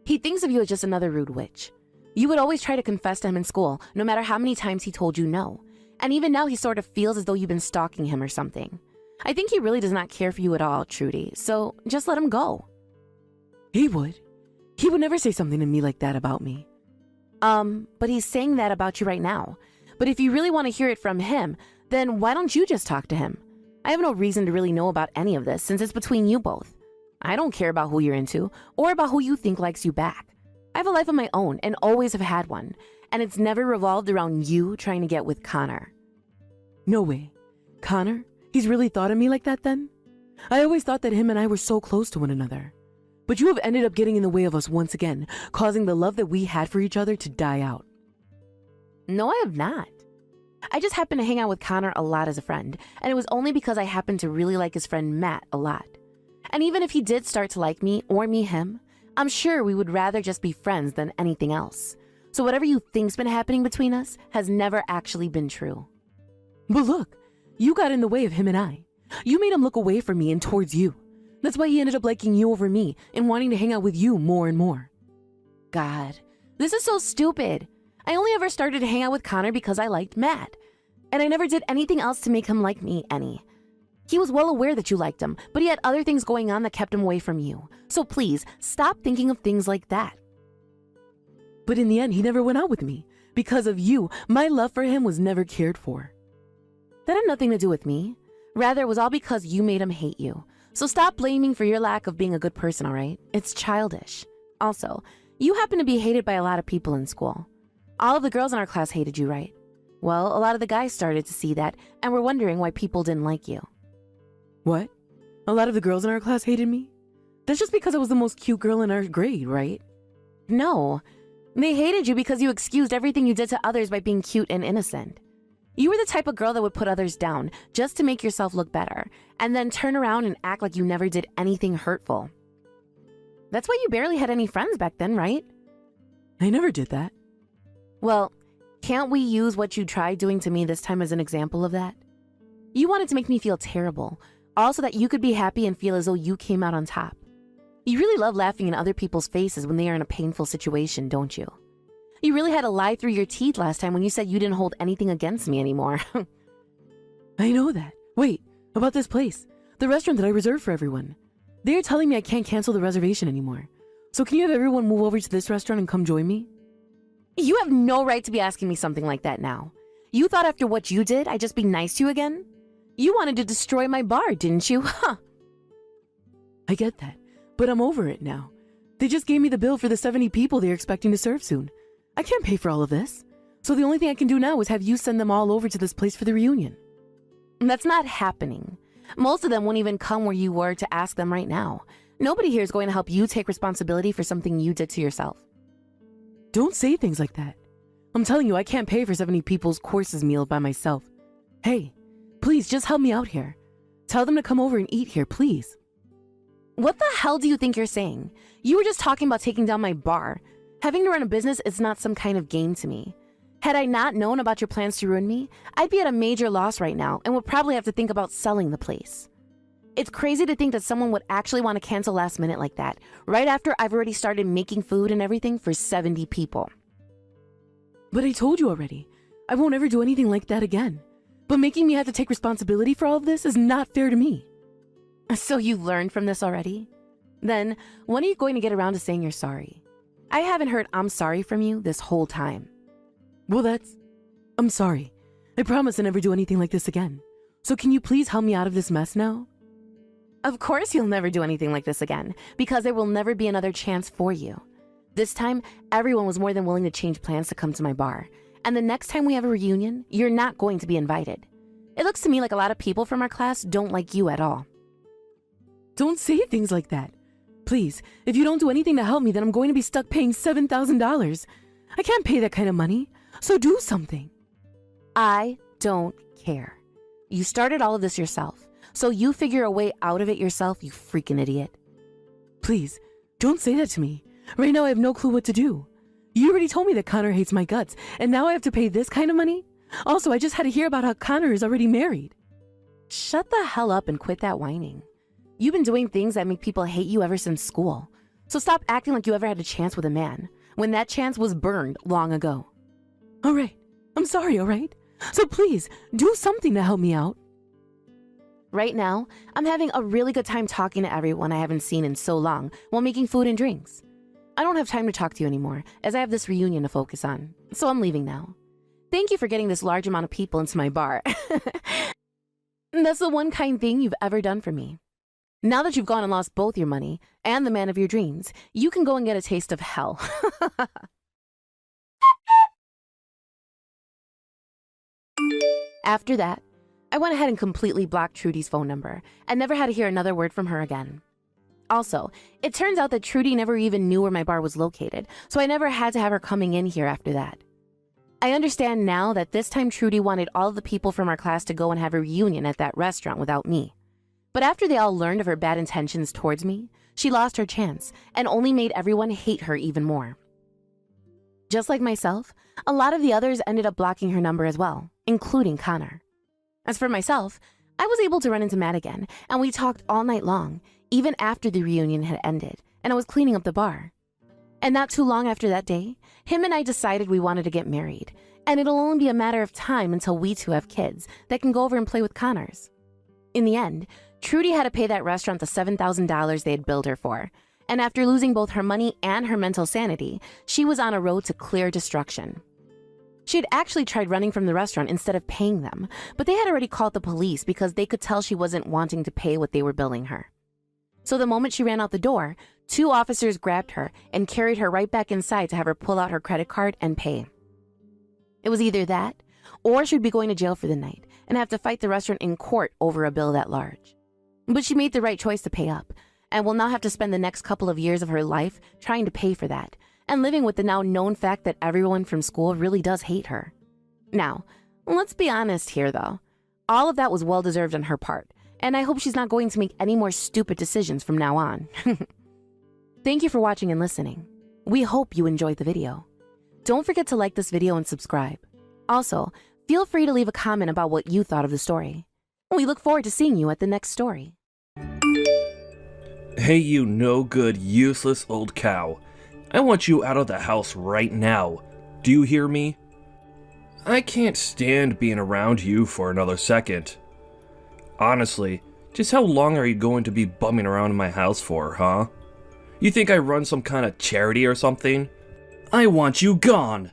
He thinks of you as just another rude witch. You would always try to confess to him in school, no matter how many times he told you no. And even now he sort of feels as though you've been stalking him or something. I think he really does not care for you at all, Trudy, so just let him go. He would. He would never say something to me like that about me. But he's saying that about you right now. But if you really want to hear it from him, then why don't you just talk to him? I have no reason to really know about any of this since it's between you both. I don't care about who you're into or about who you think likes you back. I have a life of my own and always have had one, and it's never revolved around you trying to get with Connor. No way. Connor? He's really thought of me like that then? I always thought that him and I were so close to one another. But you have ended up getting in the way of us once again, causing the love that we had for each other to die out. No, I have not. I just happened to hang out with Connor a lot as a friend, and it was only because I happened to really like his friend Matt a lot. And even if he did start to like me or me him, I'm sure we would rather just be friends than anything else. So whatever you think's been happening between us has never actually been true. But look, you got in the way of him and I. You made him look away from me and towards you. That's why he ended up liking you over me and wanting to hang out with you more and more. God, this is so stupid. I only ever started to hang out with Connor because I liked Matt. And I never did anything else to make him like me any. He was well aware that you liked him, but he had other things going on that kept him away from you. So please, stop thinking of things like that. But in the end, he never went out with me. Because of you, my love for him was never cared for. That had nothing to do with me. Rather, it was all because you made him hate you. So stop blaming for your lack of being a good person, all right? It's childish. Also, you happen to be hated by a lot of people in school. All of the girls in our class hated you, right? Well, a lot of the guys started to see that and were wondering why people didn't like you. What? A lot of the girls in our class hated me? That's just because I was the most cute girl in our grade, right? No. They hated you because you excused everything you did to others by being cute and innocent. You were the type of girl that would put others down just to make yourself look better, and then turn around and act like you never did anything hurtful. That's why you barely had any friends back then, right? I never did that. Well, can't we use what you tried doing to me this time as an example of that? You wanted to make me feel terrible, all so that you could be happy and feel as though you came out on top. You really love laughing in other people's faces when they are in a painful situation, don't you? You really had to lie through your teeth last time when you said you didn't hold anything against me anymore. I know that. Wait, about this place. The restaurant that I reserved for everyone. They're telling me I can't cancel the reservation anymore. So can you have everyone move over to this restaurant and come join me? You have no right to be asking me something like that now. You thought after what you did, I'd just be nice to you again? You wanted to destroy my bar, didn't you? Huh. I get that, but I'm over it now. They just gave me the bill for the 70 people they're expecting to serve soon. I can't pay for all of this. So the only thing I can do now is have you send them all over to this place for the reunion. That's not happening. Most of them won't even come where you were to ask them right now. Nobody here is going to help you take responsibility for something you did to yourself. Don't say things like that. I'm telling you, I can't pay for 70 people's courses meal by myself. Hey, please just help me out here. Tell them to come over and eat here, please. What the hell do you think you're saying? You were just talking about taking down my bar. Having to run a business is not some kind of game to me. Had I not known about your plans to ruin me, I'd be at a major loss right now and would probably have to think about selling the place. It's crazy to think that someone would actually want to cancel last minute like that, right after I've already started making food and everything for 70 people. But I told you already, I won't ever do anything like that again. But making me have to take responsibility for all of this is not fair to me. So you learned from this already? Then, when are you going to get around to saying you're sorry? I haven't heard "I'm sorry" from you this whole time. Well, I'm sorry. I promise to never do anything like this again. So can you please help me out of this mess now? Of course you'll never do anything like this again, because there will never be another chance for you. This time, everyone was more than willing to change plans to come to my bar. And the next time we have a reunion, you're not going to be invited. It looks to me like a lot of people from our class don't like you at all. Don't say things like that. Please, if you don't do anything to help me, then I'm going to be stuck paying $7,000. I can't pay that kind of money, so do something. I don't care. You started all of this yourself, so you figure a way out of it yourself, you freaking idiot. Please, don't say that to me. Right now I have no clue what to do. You already told me that Connor hates my guts, and now I have to pay this kind of money? Also, I just had to hear about how Connor is already married. Shut the hell up and quit that whining. You've been doing things that make people hate you ever since school. So stop acting like you ever had a chance with a man, when that chance was burned long ago. All right, I'm sorry, all right? So please, do something to help me out. Right now, I'm having a really good time talking to everyone I haven't seen in so long while making food and drinks. I don't have time to talk to you anymore, as I have this reunion to focus on, so I'm leaving now. Thank you for getting this large amount of people into my bar. That's the one kind thing you've ever done for me. Now that you've gone and lost both your money and the man of your dreams, you can go and get a taste of hell. After that, I went ahead and completely blocked Trudy's phone number and never had to hear another word from her again. Also, it turns out that Trudy never even knew where my bar was located, so I never had to have her coming in here after that. I understand now that this time Trudy wanted all of the people from our class to go and have a reunion at that restaurant without me. But after they all learned of her bad intentions towards me, she lost her chance and only made everyone hate her even more. Just like myself, a lot of the others ended up blocking her number as well, including Connor. As for myself, I was able to run into Matt again, and we talked all night long, even after the reunion had ended, and I was cleaning up the bar. And not too long after that day, him and I decided we wanted to get married, and it'll only be a matter of time until we two have kids that can go over and play with Connors. In the end, Trudy had to pay that restaurant the $7,000 they had billed her for, and after losing both her money and her mental sanity, she was on a road to clear destruction. She had actually tried running from the restaurant instead of paying them, but they had already called the police because they could tell she wasn't wanting to pay what they were billing her. So the moment she ran out the door, 2 officers grabbed her and carried her right back inside to have her pull out her credit card and pay. It was either that, or she'd be going to jail for the night and have to fight the restaurant in court over a bill that large. But she made the right choice to pay up, and will now have to spend the next couple of years of her life trying to pay for that, and living with the now known fact that everyone from school really does hate her. Now, let's be honest here though. All of that was well deserved on her part, and I hope she's not going to make any more stupid decisions from now on. Thank you for watching and listening. We hope you enjoyed the video. Don't forget to like this video and subscribe. Also, feel free to leave a comment about what you thought of the story. We look forward to seeing you at the next story. Hey, you no good, useless old cow. I want you out of the house right now. Do you hear me? I can't stand being around you for another second. Honestly, Just how long are you going to be bumming around in my house for, huh? You think I run some kind of charity or something? I want you gone!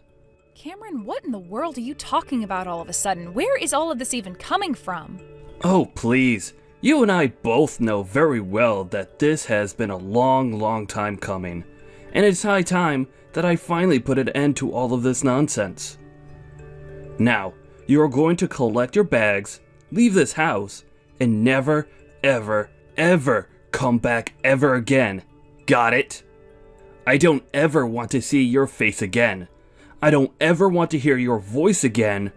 Cameron, what in the world are you talking about all of a sudden? Where is all of this even coming from? Oh, please. You and I both know very well that this has been a long time coming, and it's high time that I finally put an end to all of this nonsense. Now, you are going to collect your bags, leave this house, and never, ever come back ever again. Got it? I don't ever want to see your face again. I don't ever want to hear your voice again.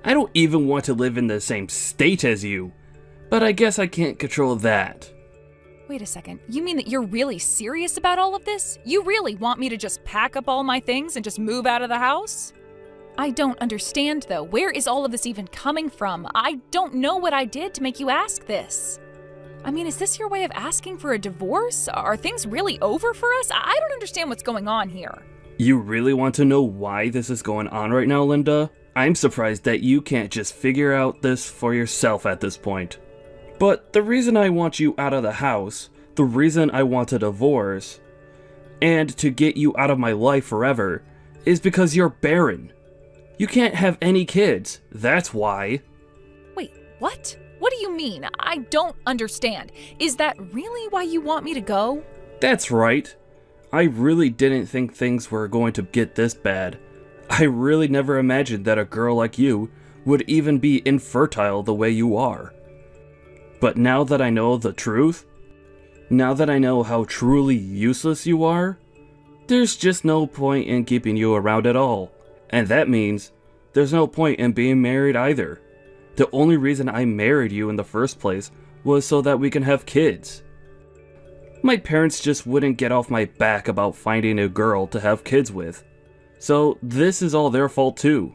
I don't even want to live in the same state as you. But I guess I can't control that. Wait a second, you mean that you're really serious about all of this? You really want me to just pack up all my things and just move out of the house? I don't understand though, where is all of this even coming from? I don't know what I did to make you ask this. I mean, is this your way of asking for a divorce? Are things really over for us? I don't understand what's going on here. You really want to know why this is going on right now, Linda? I'm surprised that you can't just figure out this for yourself at this point. But the reason I want you out of the house, the reason I want a divorce, and to get you out of my life forever, is because you're barren. You can't have any kids, that's why. Wait, what? What do you mean? I don't understand. Is that really why you want me to go? That's right. I really didn't think things were going to get this bad. I really never imagined that a girl like you would even be infertile the way you are. But now that I know the truth, now that I know how truly useless you are, there's just no point in keeping you around at all. And that means there's no point in being married either. The only reason I married you in the first place was so that we can have kids. My parents just wouldn't get off my back about finding a girl to have kids with. So this is all their fault too.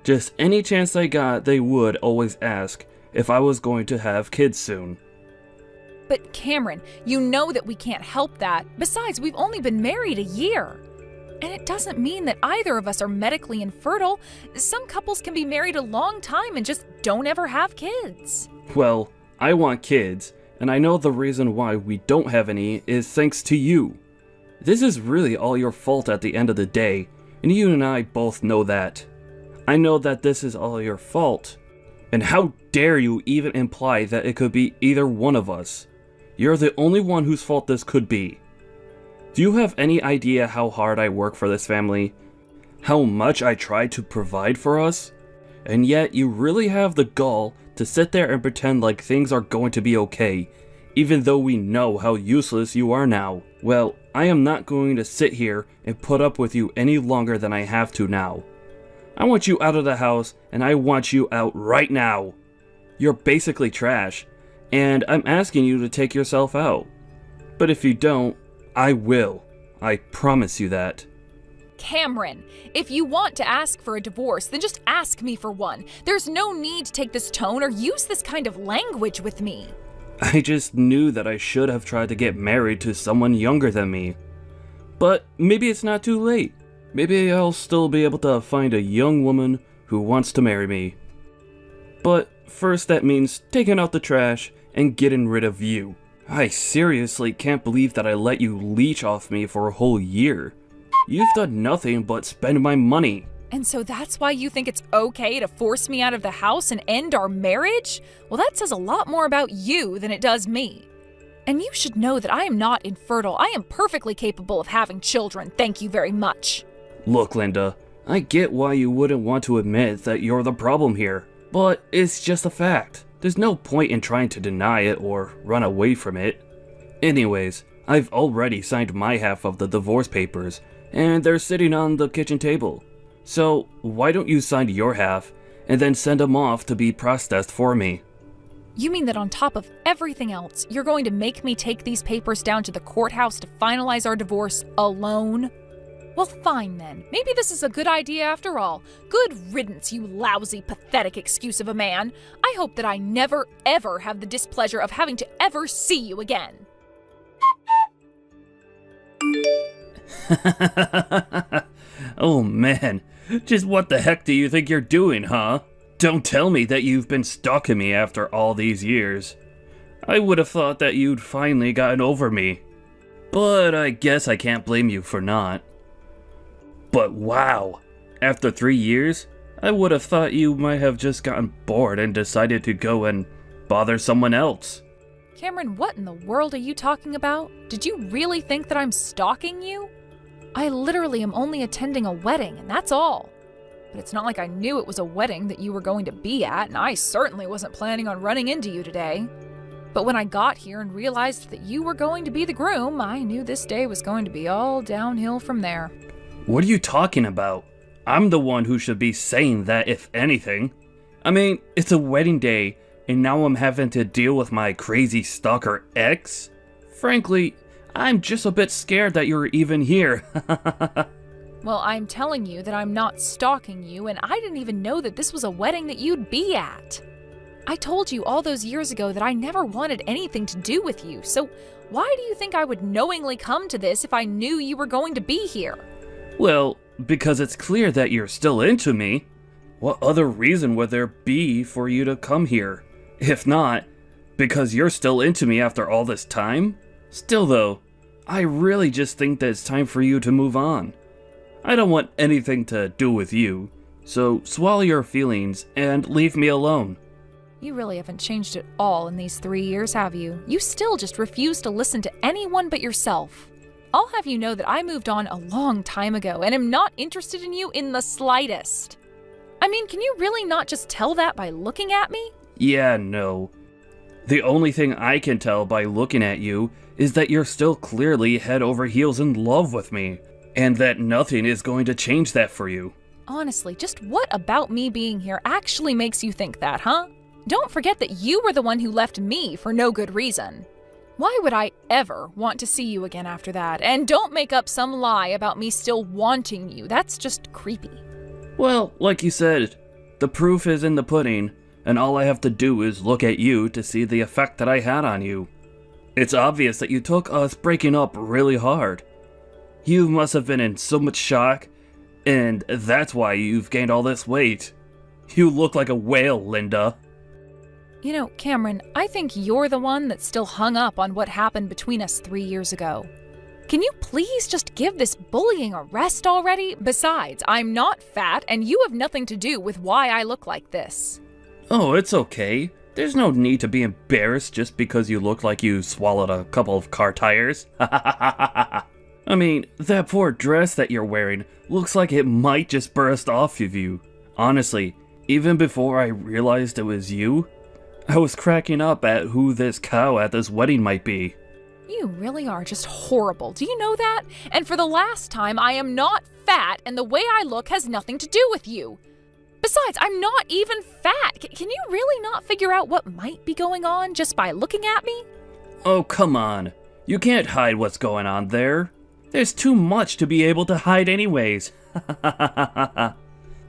Just any chance I got, they would always ask if I was going to have kids soon. But Cameron, you know that we can't help that. Besides, we've only been married a year. And it doesn't mean that either of us are medically infertile. Some couples can be married a long time and just don't ever have kids. Well, I want kids, and I know the reason why we don't have any is thanks to you. This is really all your fault at the end of the day, and you and I both know that. I know that this is all your fault. And how dare you even imply that it could be either one of us? You're the only one whose fault this could be. Do you have any idea how hard I work for this family? How much I try to provide for us? And yet you really have the gall to sit there and pretend like things are going to be okay, even though we know how useless you are now. Well, I am not going to sit here and put up with you any longer than I have to now. I want you out of the house, and I want you out right now. You're basically trash, and I'm asking you to take yourself out. But if you don't, I will. I promise you that. Cameron, if you want to ask for a divorce, then just ask me for one. There's no need to take this tone or use this kind of language with me. I just knew that I should have tried to get married to someone younger than me. But maybe it's not too late. Maybe I'll still be able to find a young woman who wants to marry me. But first that means taking out the trash and getting rid of you. I seriously can't believe that I let you leech off me for a whole year. You've done nothing but spend my money. And so that's why you think it's okay to force me out of the house and end our marriage? Well, that says a lot more about you than it does me. And you should know that I am not infertile. I am perfectly capable of having children, thank you very much. Look, Linda, I get why you wouldn't want to admit that you're the problem here, but it's just a fact. There's no point in trying to deny it or run away from it. Anyways, I've already signed my half of the divorce papers, and they're sitting on the kitchen table. So why don't you sign your half, and then send them off to be processed for me? You mean that on top of everything else, you're going to make me take these papers down to the courthouse to finalize our divorce alone? Well, fine then. Maybe this is a good idea after all. Good riddance, you lousy, pathetic excuse of a man. I hope that I never, ever have the displeasure of having to ever see you again. Oh man, just what the heck do you think you're doing, huh? Don't tell me that you've been stalking me after all these years. I would have thought that you'd finally gotten over me. But I guess I can't blame you for not. But wow, after 3 years, I would have thought you might have just gotten bored and decided to go and bother someone else. Cameron, what in the world are you talking about? Did you really think that I'm stalking you? I literally am only attending a wedding, and that's all. But it's not like I knew it was a wedding that you were going to be at, and I certainly wasn't planning on running into you today. But when I got here and realized that you were going to be the groom, I knew this day was going to be all downhill from there. What are you talking about? I'm the one who should be saying that, if anything. I mean, it's a wedding day, and now I'm having to deal with my crazy stalker ex? Frankly, I'm just a bit scared that you're even here. Well, I'm telling you that I'm not stalking you, and I didn't even know that this was a wedding that you'd be at. I told you all those years ago that I never wanted anything to do with you, so why do you think I would knowingly come to this if I knew you were going to be here? Well, because it's clear that you're still into me. What other reason would there be for you to come here? If not, because you're still into me after all this time? Still though, I really just think that it's time for you to move on. I don't want anything to do with you, so swallow your feelings and leave me alone. You really haven't changed at all in these 3 years, have you? You still just refuse to listen to anyone but yourself. I'll have you know that I moved on a long time ago and am not interested in you in the slightest. I mean, can you really not just tell that by looking at me? Yeah, no. The only thing I can tell by looking at you is that you're still clearly head over heels in love with me, and that nothing is going to change that for you. Honestly, just what about me being here actually makes you think that, huh? Don't forget that you were the one who left me for no good reason. Why would I ever want to see you again after that? And don't make up some lie about me still wanting you. That's just creepy. Well, like you said, the proof is in the pudding, and all I have to do is look at you to see the effect that I had on you. It's obvious that you took us breaking up really hard. You must have been in so much shock, and that's why you've gained all this weight. You look like a whale, Linda. You know, Cameron, I think you're the one that's still hung up on what happened between us 3 years ago. Can you please just give this bullying a rest already? Besides, I'm not fat, and you have nothing to do with why I look like this. Oh, it's okay. There's no need to be embarrassed just because you look like you swallowed a couple of car tires. I mean, that poor dress that you're wearing looks like it might just burst off of you. Honestly, even before I realized it was you, I was cracking up at who this cow at this wedding might be. You really are just horrible. Do you know that? And for the last time, I am not fat, and the way I look has nothing to do with you. Besides, I'm not even fat. Can you really not figure out what might be going on just by looking at me? Oh, come on. You can't hide what's going on there. There's too much to be able to hide anyways.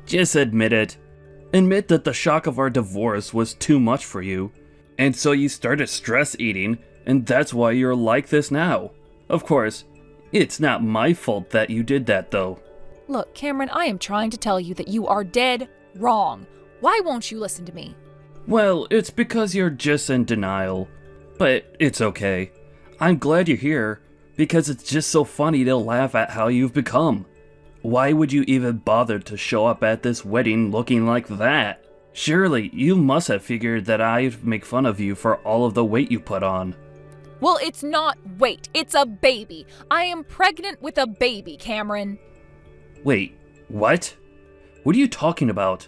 Just admit it. Admit that the shock of our divorce was too much for you, and so you started stress eating, and that's why you're like this now. Of course, it's not my fault that you did that though. Look, Cameron, I am trying to tell you that you are dead wrong. Why won't you listen to me? Well, it's because you're just in denial. But it's okay. I'm glad you're here, because it's just so funny to laugh at how you've become. Why would you even bother to show up at this wedding looking like that? Surely, you must have figured that I'd make fun of you for all of the weight you put on. Well, it's not weight, it's a baby. I am pregnant with a baby, Cameron. Wait, what? What are you talking about?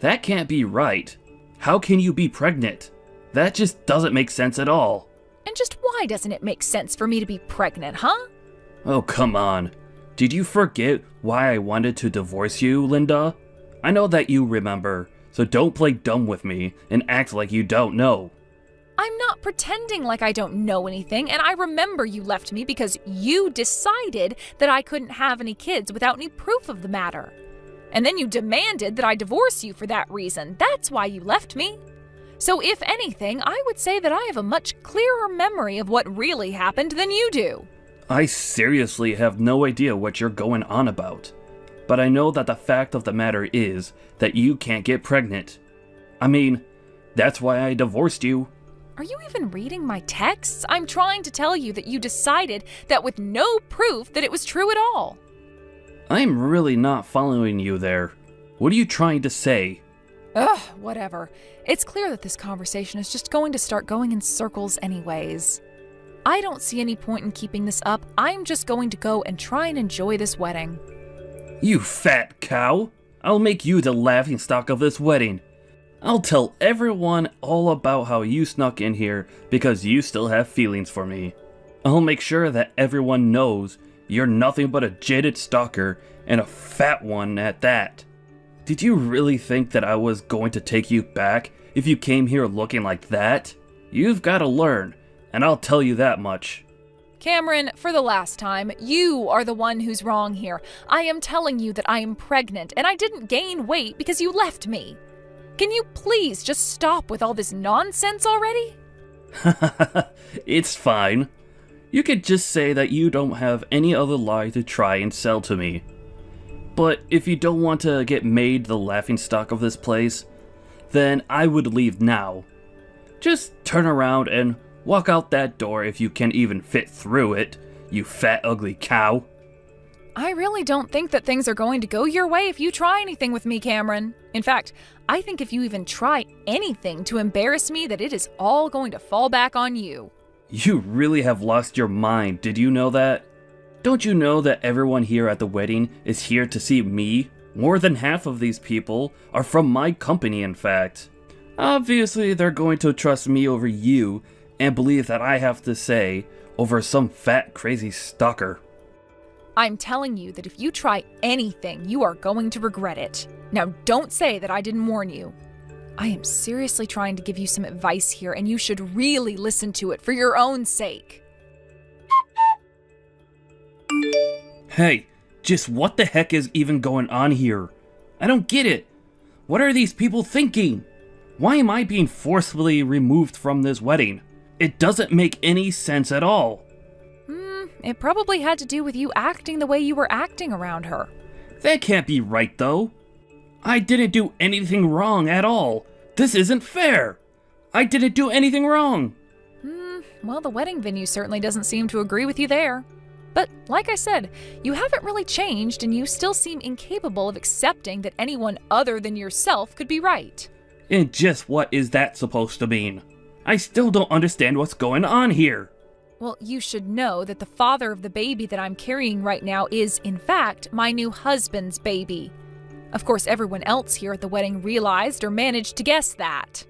That can't be right. How can you be pregnant? That just doesn't make sense at all. And just why doesn't it make sense for me to be pregnant, huh? Oh, come on. Did you forget why I wanted to divorce you, Linda? I know that you remember, so don't play dumb with me and act like you don't know. I'm not pretending like I don't know anything, and I remember you left me because you decided that I couldn't have any kids without any proof of the matter. And then you demanded that I divorce you for that reason. That's why you left me. So if anything, I would say that I have a much clearer memory of what really happened than you do. I seriously have no idea what you're going on about. But I know that the fact of the matter is that you can't get pregnant. I mean, that's why I divorced you. Are you even reading my texts? I'm trying to tell you that you decided that with no proof that it was true at all. I'm really not following you there. What are you trying to say? Ugh, whatever. It's clear that this conversation is just going to start going in circles anyways. I don't see any point in keeping this up. I'm just going to go and try and enjoy this wedding. You fat cow! I'll make you the laughingstock of this wedding. I'll tell everyone all about how you snuck in here because you still have feelings for me. I'll make sure that everyone knows you're nothing but a jaded stalker and a fat one at that. Did you really think that I was going to take you back if you came here looking like that? You've got to learn, and I'll tell you that much. Cameron, for the last time, you are the one who's wrong here. I am telling you that I am pregnant, and I didn't gain weight because you left me. Can you please just stop with all this nonsense already? It's fine. You could just say that you don't have any other lie to try and sell to me. But if you don't want to get made the laughingstock of this place, then I would leave now. Just turn around and walk out that door if you can even fit through it, you fat ugly cow. I really don't think that things are going to go your way if you try anything with me, Cameron. In fact, I think if you even try anything to embarrass me, that it is all going to fall back on you. You really have lost your mind, did you know that? Don't you know that everyone here at the wedding is here to see me? More than half of these people are from my company, in fact. Obviously, they're going to trust me over you and believe that I have to say over some fat, crazy stalker. I'm telling you that if you try anything, you are going to regret it. Now, don't say that I didn't warn you. I am seriously trying to give you some advice here, and you should really listen to it for your own sake. Hey, just what the heck is even going on here? I don't get it. What are these people thinking? Why am I being forcefully removed from this wedding? It doesn't make any sense at all. It probably had to do with you acting the way you were acting around her. That can't be right, though. I didn't do anything wrong at all. This isn't fair. I didn't do anything wrong. Well, the wedding venue certainly doesn't seem to agree with you there. But like I said, you haven't really changed and you still seem incapable of accepting that anyone other than yourself could be right. And just what is that supposed to mean? I still don't understand what's going on here. Well, you should know that the father of the baby that I'm carrying right now is, in fact, my new husband's baby. Of course, everyone else here at the wedding realized or managed to guess that.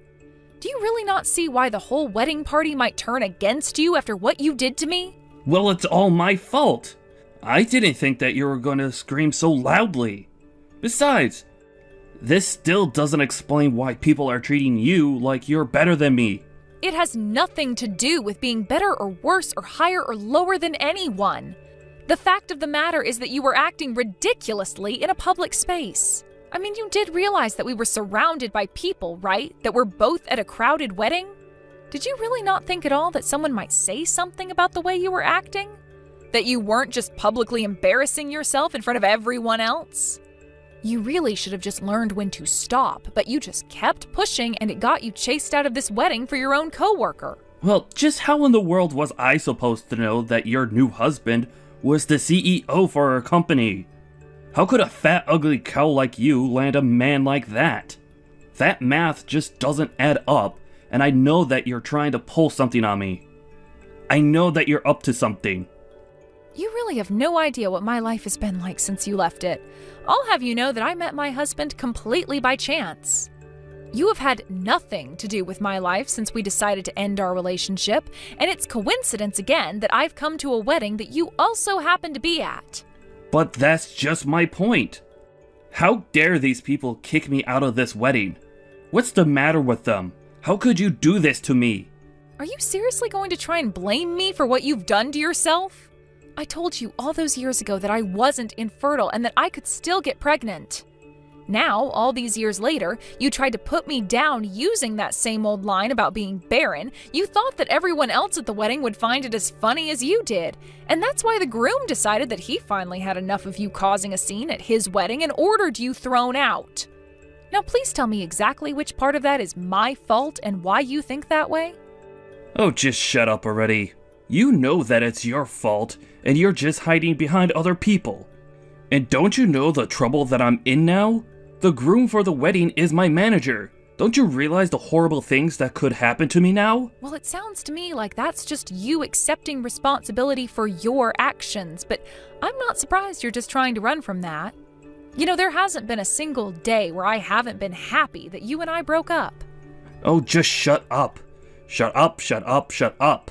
Do you really not see why the whole wedding party might turn against you after what you did to me? Well, it's all my fault. I didn't think that you were going to scream so loudly. Besides, this still doesn't explain why people are treating you like you're better than me. It has nothing to do with being better or worse or higher or lower than anyone. The fact of the matter is that you were acting ridiculously in a public space. I mean, you did realize that we were surrounded by people, right? That we're both at a crowded wedding? Did you really not think at all that someone might say something about the way you were acting? That you weren't just publicly embarrassing yourself in front of everyone else? You really should have just learned when to stop, but you just kept pushing and it got you chased out of this wedding for your own coworker. Well, just how in the world was I supposed to know that your new husband was the CEO for our company? How could a fat, ugly cow like you land a man like that? That math just doesn't add up, and I know that you're trying to pull something on me. I know that you're up to something. You really have no idea what my life has been like since you left it. I'll have you know that I met my husband completely by chance. You have had nothing to do with my life since we decided to end our relationship, and it's coincidence again that I've come to a wedding that you also happen to be at. But that's just my point. How dare these people kick me out of this wedding? What's the matter with them? How could you do this to me? Are you seriously going to try and blame me for what you've done to yourself? I told you all those years ago that I wasn't infertile and that I could still get pregnant. Now, all these years later, you tried to put me down using that same old line about being barren. You thought that everyone else at the wedding would find it as funny as you did. And that's why the groom decided that he finally had enough of you causing a scene at his wedding and ordered you thrown out. Now, please tell me exactly which part of that is my fault and why you think that way. Oh, just shut up already. You know that it's your fault, and you're just hiding behind other people. And don't you know the trouble that I'm in now? The groom for the wedding is my manager. Don't you realize the horrible things that could happen to me now? Well, it sounds to me like that's just you accepting responsibility for your actions, but I'm not surprised you're just trying to run from that. You know, there hasn't been a single day where I haven't been happy that you and I broke up. Oh, just shut up. Shut up, shut up, shut up.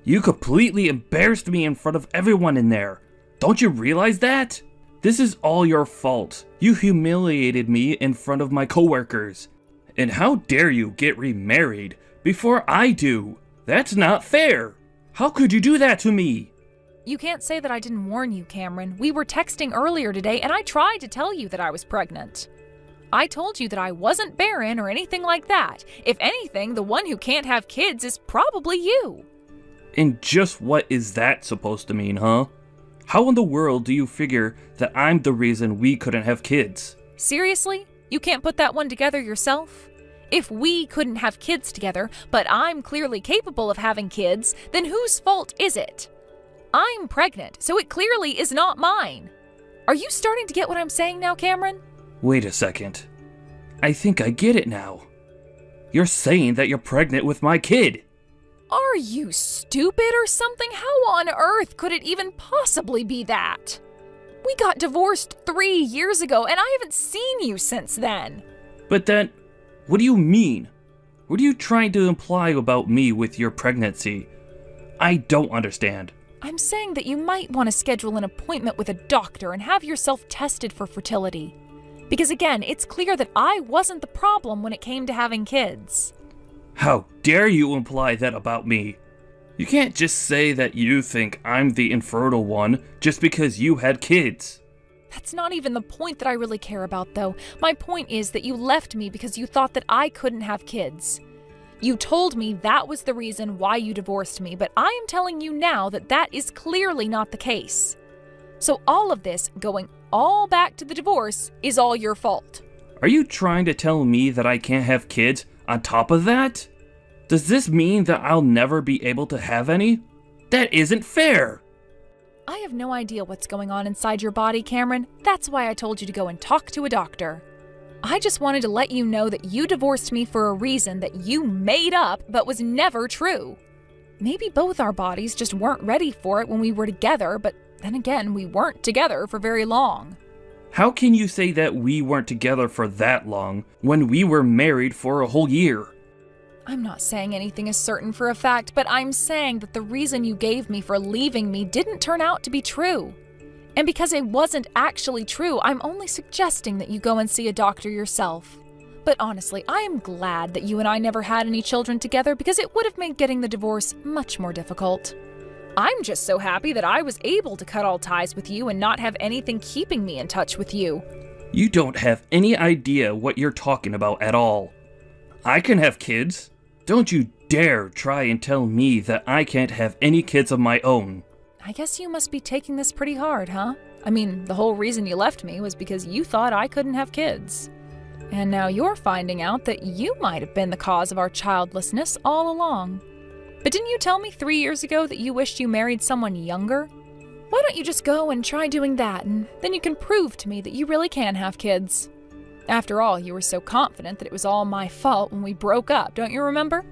You completely embarrassed me in front of everyone in there. Don't you realize that? This is all your fault. You humiliated me in front of my coworkers. And how dare you get remarried before I do? That's not fair. How could you do that to me? You can't say that I didn't warn you, Cameron. We were texting earlier today, and I tried to tell you that I was pregnant. I told you that I wasn't barren or anything like that. If anything, the one who can't have kids is probably you. And just what is that supposed to mean, huh? How in the world do you figure that I'm the reason we couldn't have kids? Seriously? You can't put that one together yourself? If we couldn't have kids together, but I'm clearly capable of having kids, then whose fault is it? I'm pregnant, so it clearly is not mine. Are you starting to get what I'm saying now, Cameron? Wait a second. I think I get it now. You're saying that you're pregnant with my kid. Are you stupid or something? How on earth could it even possibly be that? We got divorced 3 years ago, and I haven't seen you since then. But then, what do you mean? What are you trying to imply about me with your pregnancy? I don't understand. I'm saying that you might want to schedule an appointment with a doctor and have yourself tested for fertility. Because again, it's clear that I wasn't the problem when it came to having kids. How dare you imply that about me? You can't just say that you think I'm the infertile one just because you had kids. That's not even the point that I really care about, though. My point is that you left me because you thought that I couldn't have kids. You told me that was the reason why you divorced me, but I am telling you now that that is clearly not the case. So all of this, going all back to the divorce, is all your fault. Are you trying to tell me that I can't have kids on top of that? Does this mean that I'll never be able to have any? That isn't fair! I have no idea what's going on inside your body, Cameron. That's why I told you to go and talk to a doctor. I just wanted to let you know that you divorced me for a reason that you made up but was never true. Maybe both our bodies just weren't ready for it when we were together, but then again, we weren't together for very long. How can you say that we weren't together for that long when we were married for a whole year? I'm not saying anything is certain for a fact, but I'm saying that the reason you gave me for leaving me didn't turn out to be true. And because it wasn't actually true, I'm only suggesting that you go and see a doctor yourself. But honestly, I am glad that you and I never had any children together because it would have made getting the divorce much more difficult. I'm just so happy that I was able to cut all ties with you and not have anything keeping me in touch with you. You don't have any idea what you're talking about at all. I can have kids. Don't you dare try and tell me that I can't have any kids of my own. I guess you must be taking this pretty hard, huh? I mean, the whole reason you left me was because you thought I couldn't have kids. And now you're finding out that you might have been the cause of our childlessness all along. But didn't you tell me 3 years ago that you wished you married someone younger? Why don't you just go and try doing that, and then you can prove to me that you really can have kids. After all, you were so confident that it was all my fault when we broke up, don't you remember?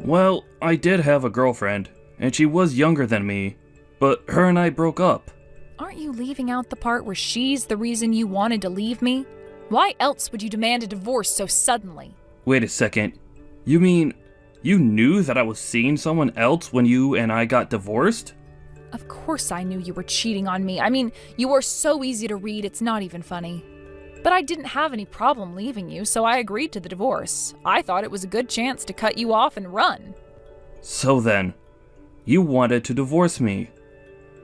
Well, I did have a girlfriend, and she was younger than me, but her and I broke up. Aren't you leaving out the part where she's the reason you wanted to leave me? Why else would you demand a divorce so suddenly? Wait a second. You mean you knew that I was seeing someone else when you and I got divorced? Of course I knew you were cheating on me. I mean, you are so easy to read, it's not even funny. But I didn't have any problem leaving you, so I agreed to the divorce. I thought it was a good chance to cut you off and run. So then, you wanted to divorce me.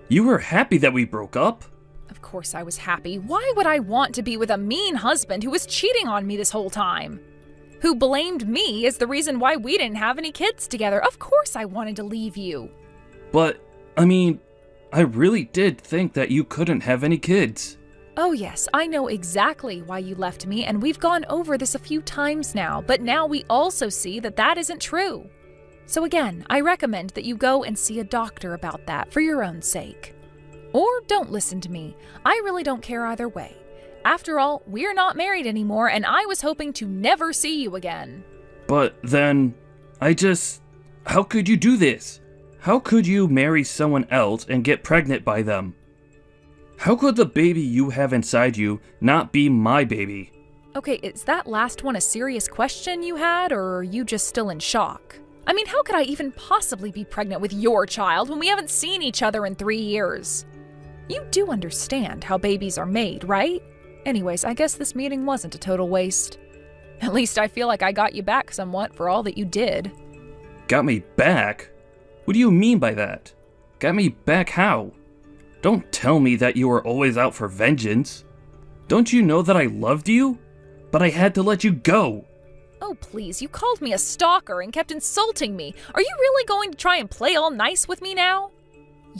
You were happy that we broke up? Of course I was happy. Why would I want to be with a mean husband who was cheating on me this whole time? Who blamed me as the reason why we didn't have any kids together. Of course I wanted to leave you. But, I mean, I really did think that you couldn't have any kids. Oh yes, I know exactly why you left me, and we've gone over this a few times now, but now we also see that that isn't true. So again, I recommend that you go and see a doctor about that for your own sake. Or don't listen to me. I really don't care either way. After all, we're not married anymore, and I was hoping to never see you again. But then, how could you do this? How could you marry someone else and get pregnant by them? How could the baby you have inside you not be my baby? Okay, is that last one a serious question you had, or are you just still in shock? I mean, how could I even possibly be pregnant with your child when we haven't seen each other in 3 years? You do understand how babies are made, right? Anyways, I guess this meeting wasn't a total waste. At least I feel like I got you back somewhat for all that you did. Got me back? What do you mean by that? Got me back how? Don't tell me that you were always out for vengeance. Don't you know that I loved you? But I had to let you go. Oh, please, you called me a stalker and kept insulting me. Are you really going to try and play all nice with me now?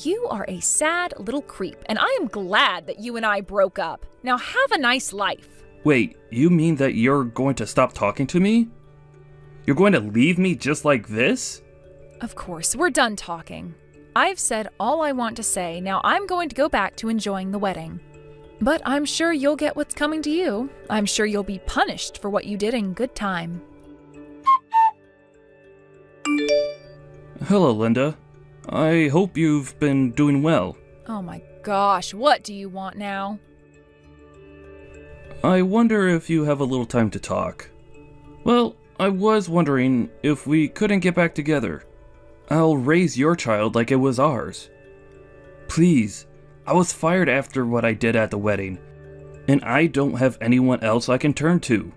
You are a sad little creep, and I am glad that you and I broke up. Now have a nice life. Wait, you mean that you're going to stop talking to me? You're going to leave me just like this? Of course, we're done talking. I've said all I want to say, now I'm going to go back to enjoying the wedding. But I'm sure you'll get what's coming to you. I'm sure you'll be punished for what you did in good time. Hello, Linda. I hope you've been doing well. Oh my gosh, what do you want now? I wonder if you have a little time to talk. Well, I was wondering if we couldn't get back together. I'll raise your child like it was ours. Please, I was fired after what I did at the wedding, and I don't have anyone else I can turn to.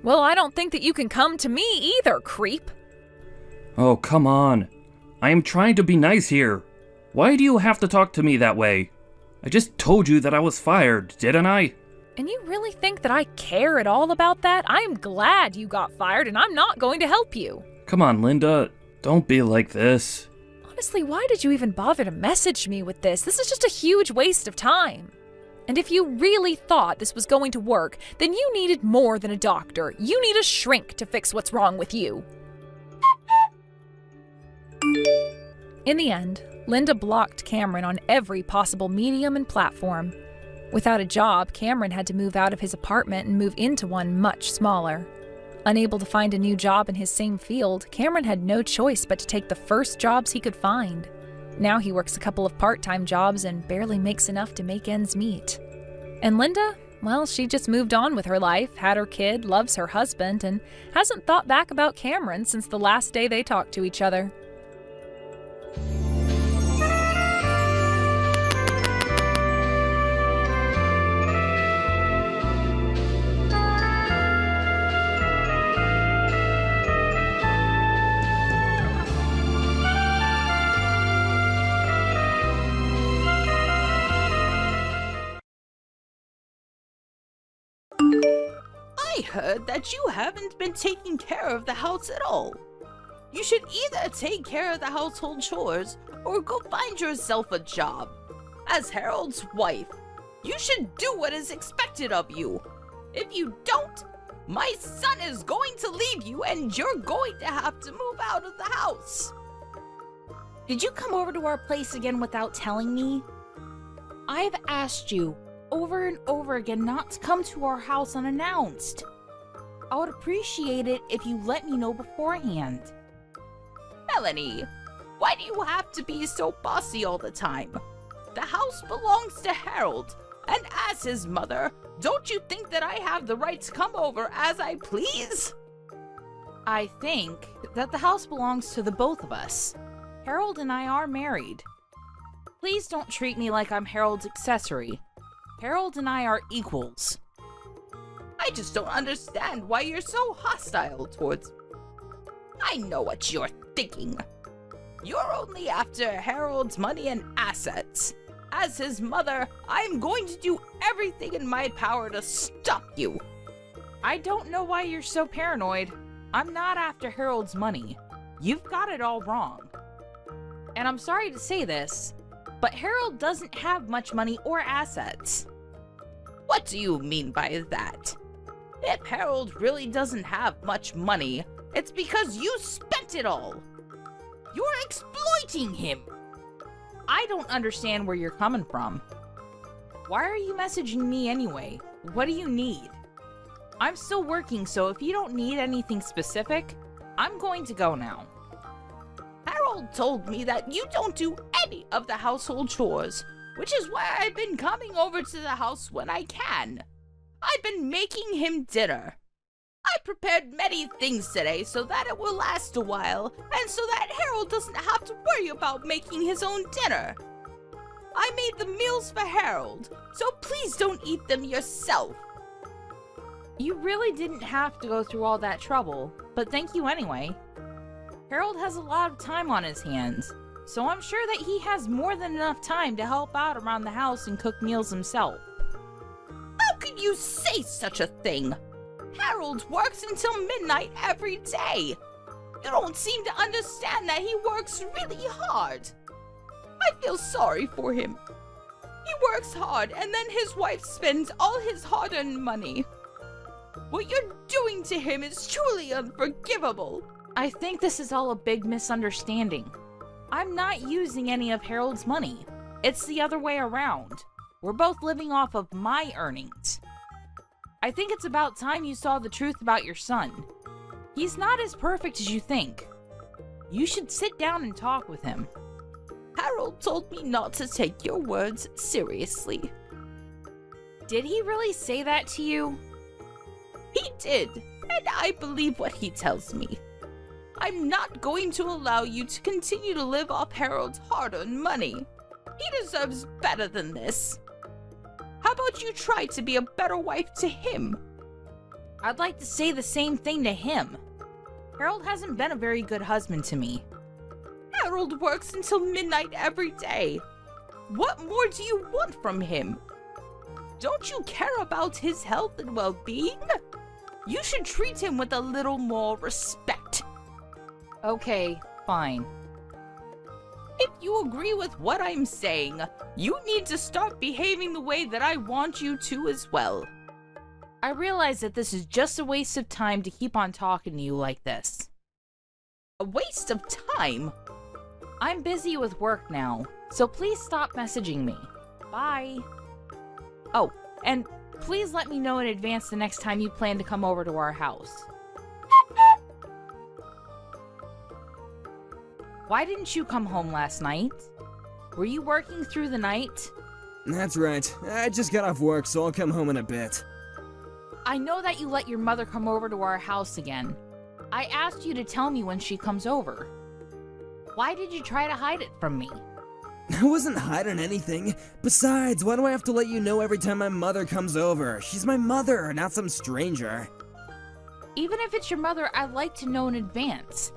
Well, I don't think that you can come to me either, creep. Oh, come on. I am trying to be nice here. Why do you have to talk to me that way? I just told you that I was fired, didn't I? And you really think that I care at all about that? I am glad you got fired, and I'm not going to help you. Come on, Linda. Don't be like this. Honestly, why did you even bother to message me with this? This is just a huge waste of time. And if you really thought this was going to work, then you needed more than a doctor. You need a shrink to fix what's wrong with you. In the end, Linda blocked Cameron on every possible medium and platform. Without a job, Cameron had to move out of his apartment and move into one much smaller. Unable to find a new job in his same field, Cameron had no choice but to take the first jobs he could find. Now he works a couple of part-time jobs and barely makes enough to make ends meet. And Linda, well, she just moved on with her life, had her kid, loves her husband, and hasn't thought back about Cameron since the last day they talked to each other. I heard that you haven't been taking care of the house at all. You should either take care of the household chores or go find yourself a job. As Harold's wife, you should do what is expected of you. If you don't, my son is going to leave you and you're going to have to move out of the house. Did you come over to our place again without telling me? I've asked you over and over again not to come to our house unannounced. I would appreciate it if you let me know beforehand. Melanie, why do you have to be so bossy all the time? The house belongs to Harold, and as his mother, don't you think that I have the right to come over as I please? I think that the house belongs to the both of us. Harold and I are married. Please don't treat me like I'm Harold's accessory. Harold and I are equals. I just don't understand why you're so hostile towards... I know what you're thinking. You're only after Harold's money and assets. As his mother, I'm going to do everything in my power to stop you. I don't know why you're so paranoid. I'm not after Harold's money. You've got it all wrong. And I'm sorry to say this, but Harold doesn't have much money or assets. What do you mean by that? If Harold really doesn't have much money, it's because you spent it all. You're exploiting him! I don't understand where you're coming from. Why are you messaging me anyway? What do you need? I'm still working, so if you don't need anything specific, I'm going to go now. Harold told me that you don't do any of the household chores, which is why I've been coming over to the house when I can. I've been making him dinner. I prepared many things today so that it will last a while, and so that Harold doesn't have to worry about making his own dinner. I made the meals for Harold, so please don't eat them yourself. You really didn't have to go through all that trouble, but thank you anyway. Harold has a lot of time on his hands, so I'm sure that he has more than enough time to help out around the house and cook meals himself. How could you say such a thing? Harold works until midnight every day. You don't seem to understand that he works really hard. I feel sorry for him. He works hard and then his wife spends all his hard-earned money. What you're doing to him is truly unforgivable. I think this is all a big misunderstanding. I'm not using any of Harold's money. It's the other way around. We're both living off of my earnings. I think it's about time you saw the truth about your son. He's not as perfect as you think. You should sit down and talk with him. Harold told me not to take your words seriously. Did he really say that to you? He did, and I believe what he tells me. I'm not going to allow you to continue to live off Harold's hard-earned money. He deserves better than this. How about you try to be a better wife to him? I'd like to say the same thing to him. Harold hasn't been a very good husband to me. Harold works until midnight every day. What more do you want from him? Don't you care about his health and well-being? You should treat him with a little more respect. Okay, fine. If you agree with what I'm saying, you need to start behaving the way that I want you to as well. I realize that this is just a waste of time to keep on talking to you like this. A waste of time? I'm busy with work now, so please stop messaging me. Bye. Oh, and please let me know in advance the next time you plan to come over to our house. Why didn't you come home last night? Were you working through the night? That's right. I just got off work, so I'll come home in a bit. I know that you let your mother come over to our house again. I asked you to tell me when she comes over. Why did you try to hide it from me? I wasn't hiding anything. Besides, why do I have to let you know every time my mother comes over? She's my mother, not some stranger. Even if it's your mother, I'd like to know in advance.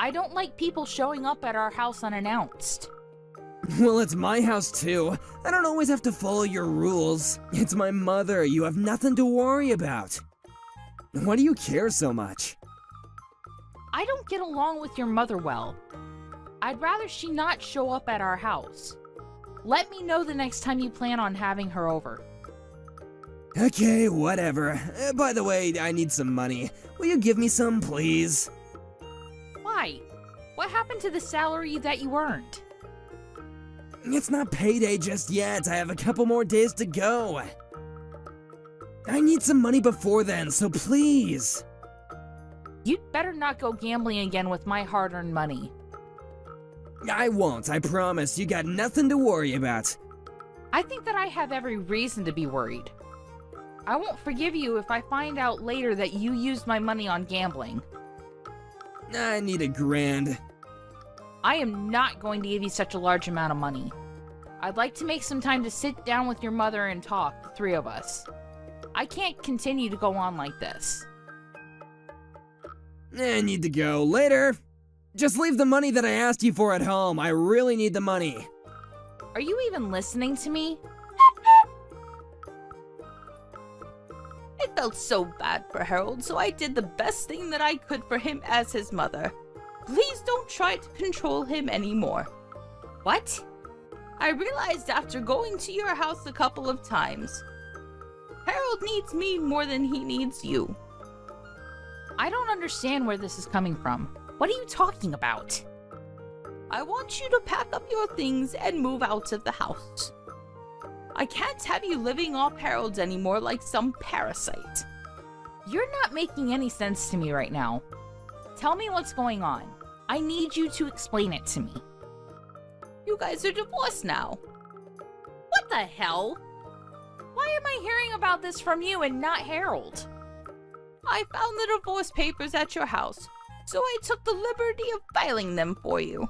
I don't like people showing up at our house unannounced. Well, it's my house too. I don't always have to follow your rules. It's my mother. You have nothing to worry about. Why do you care so much? I don't get along with your mother well. I'd rather she not show up at our house. Let me know the next time you plan on having her over. Okay, whatever. By the way, I need some money. Will you give me some, please? Why? What happened to the salary that you earned? It's not payday just yet. I have a couple more days to go. I need some money before then, so please. You'd better not go gambling again with my hard-earned money. I won't, I promise. You got nothing to worry about. I think that I have every reason to be worried. I won't forgive you if I find out later that you used my money on gambling. I need $1,000. I am not going to give you such a large amount of money. I'd like to make some time to sit down with your mother and talk, the three of us. I can't continue to go on like this. I need to go. Later. Just leave the money that I asked you for at home. I really need the money. Are you even listening to me? I felt so bad for Harold, so I did the best thing that I could for him as his mother. Please don't try to control him anymore. What? I realized after going to your house a couple of times, Harold needs me more than he needs you. I don't understand where this is coming from. What are you talking about? I want you to pack up your things and move out of the house. I can't have you living off Harold's anymore like some parasite. You're not making any sense to me right now. Tell me what's going on. I need you to explain it to me. You guys are divorced now. What the hell? Why am I hearing about this from you and not Harold? I found the divorce papers at your house, so I took the liberty of filing them for you.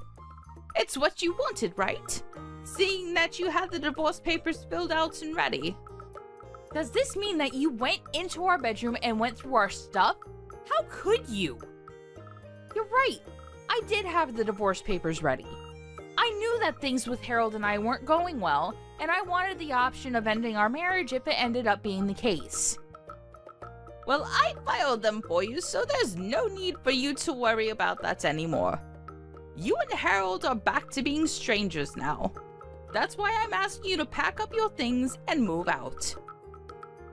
It's what you wanted, right? Seeing that you had the divorce papers filled out and ready. Does this mean that you went into our bedroom and went through our stuff? How could you? You're right. I did have the divorce papers ready. I knew that things with Harold and I weren't going well, and I wanted the option of ending our marriage if it ended up being the case. Well, I filed them for you, so there's no need for you to worry about that anymore. You and Harold are back to being strangers now. That's why I'm asking you to pack up your things and move out.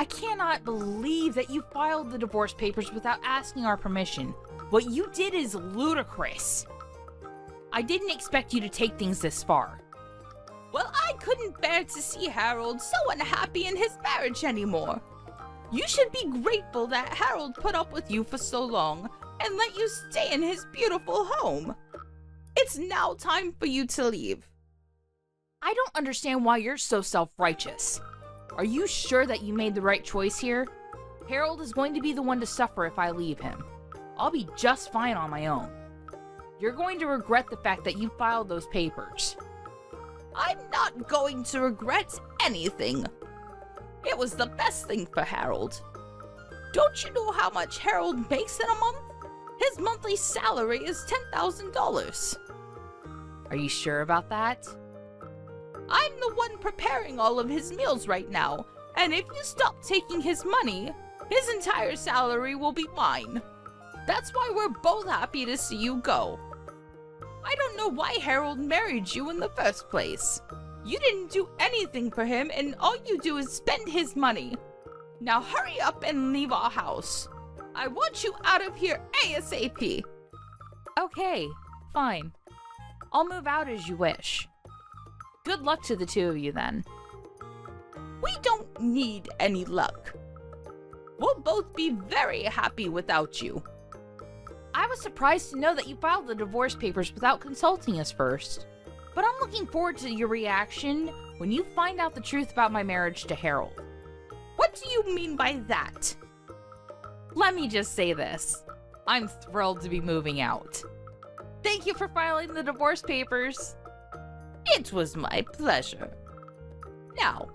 I cannot believe that you filed the divorce papers without asking our permission. What you did is ludicrous. I didn't expect you to take things this far. Well, I couldn't bear to see Harold so unhappy in his marriage anymore. You should be grateful that Harold put up with you for so long and let you stay in his beautiful home. It's now time for you to leave. I don't understand why you're so self-righteous. Are you sure that you made the right choice here? Harold is going to be the one to suffer if I leave him. I'll be just fine on my own. You're going to regret the fact that you filed those papers. I'm not going to regret anything. It was the best thing for Harold. Don't you know how much Harold makes in a month? His monthly salary is $10,000. Are you sure about that? I'm the one preparing all of his meals right now, and if you stop taking his money, his entire salary will be mine. That's why we're both happy to see you go. I don't know why Harold married you in the first place. You didn't do anything for him, and all you do is spend his money. Now hurry up and leave our house. I want you out of here ASAP. Okay, fine. I'll move out as you wish. Good luck to the two of you then. We don't need any luck. We'll both be very happy without you. I was surprised to know that you filed the divorce papers without consulting us first. But I'm looking forward to your reaction when you find out the truth about my marriage to Harold. What do you mean by that? Let me just say this. I'm thrilled to be moving out. Thank you for filing the divorce papers. It was my pleasure. Now,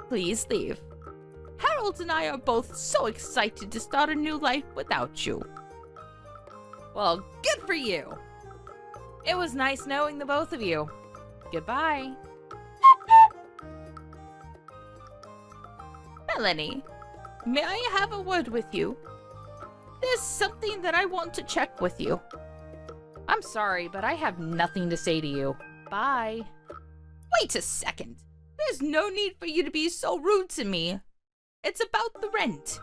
please leave. Harold and I are both so excited to start a new life without you. Well, good for you. It was nice knowing the both of you. Goodbye. Melanie, may I have a word with you? There's something that I want to check with you. I'm sorry, but I have nothing to say to you. Bye. Wait a second. There's no need for you to be so rude to me. It's about the rent.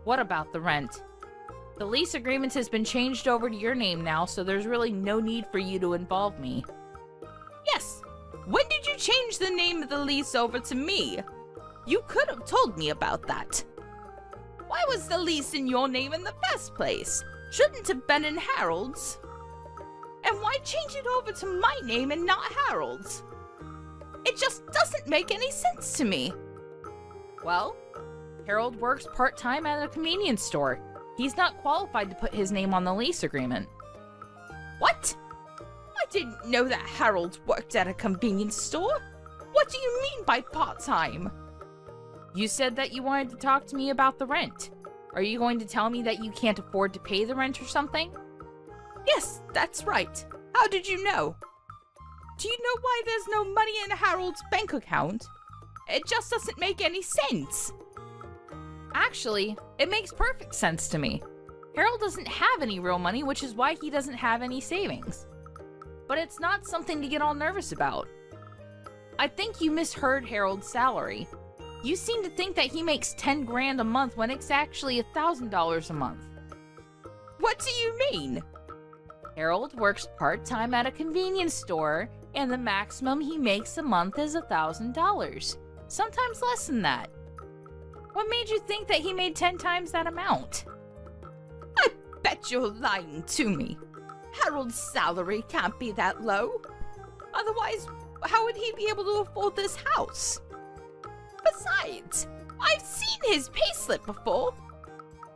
What about the rent? The lease agreement has been changed over to your name now, so there's really no need for you to involve me. Yes. When did you change the name of the lease over to me? You could have told me about that. Why was the lease in your name in the first place? Shouldn't have been in Harold's. And why change it over to my name and not Harold's? It just doesn't make any sense to me. Well, Harold works part-time at a convenience store. He's not qualified to put his name on the lease agreement. What? I didn't know that Harold worked at a convenience store. What do you mean by part-time? You said that you wanted to talk to me about the rent. Are you going to tell me that you can't afford to pay the rent or something? Yes, that's right. How did you know? Do you know why there's no money in Harold's bank account? It just doesn't make any sense. Actually, it makes perfect sense to me. Harold doesn't have any real money, which is why he doesn't have any savings. But it's not something to get all nervous about. I think you misheard Harold's salary. You seem to think that he makes 10 grand a month when it's actually $1,000 a month. What do you mean? Harold works part-time at a convenience store, and the maximum he makes a month is $1,000. Sometimes less than that. What made you think that he made 10 times that amount? I bet you're lying to me. Harold's salary can't be that low. Otherwise, how would he be able to afford this house? Besides, I've seen his payslip before.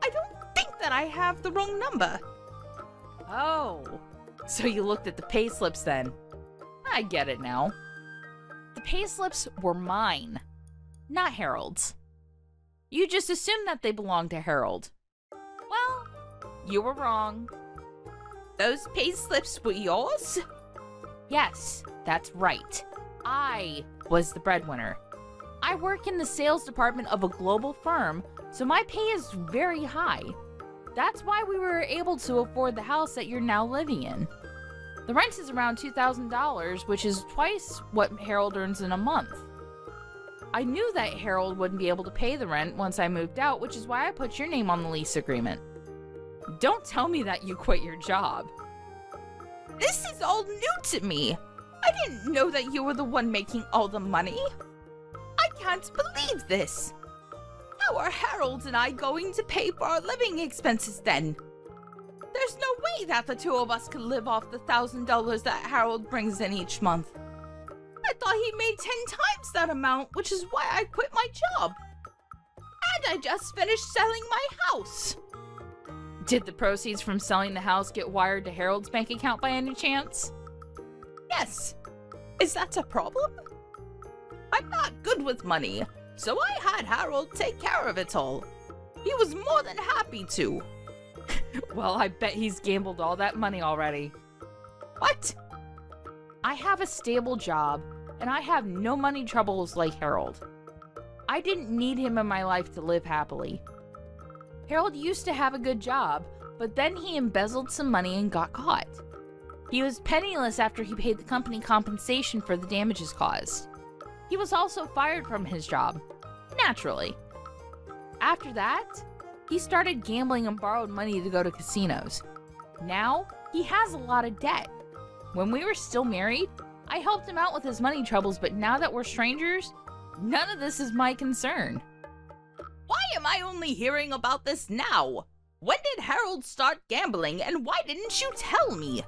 I don't think that I have the wrong number. Oh, so you looked at the payslips then. I get it now. The payslips were mine, not Harold's. You just assumed that they belonged to Harold. Well, you were wrong. Those payslips were yours? Yes, that's right. I was the breadwinner. I work in the sales department of a global firm, so my pay is very high. That's why we were able to afford the house that you're now living in. The rent is around $2,000, which is twice what Harold earns in a month. I knew that Harold wouldn't be able to pay the rent once I moved out, which is why I put your name on the lease agreement. Don't tell me that you quit your job. This is all new to me. I didn't know that you were the one making all the money. I can't believe this. How are Harold and I going to pay for our living expenses then? There's no way that the two of us could live off the $1,000 that Harold brings in each month. I thought he made 10 times that amount, which is why I quit my job. And I just finished selling my house. Did the proceeds from selling the house get wired to Harold's bank account by any chance? Yes. Is that a problem? I'm not good with money, so I had Harold take care of it all. He was more than happy to. Well, I bet he's gambled all that money already. What? I have a stable job, and I have no money troubles like Harold. I didn't need him in my life to live happily. Harold used to have a good job, but then he embezzled some money and got caught. He was penniless after he paid the company compensation for the damages caused. He was also fired from his job, naturally. After that, he started gambling and borrowed money to go to casinos. Now, he has a lot of debt. When we were still married, I helped him out with his money troubles, but now that we're strangers, none of this is my concern. Why am I only hearing about this now? When did Harold start gambling, and why didn't you tell me?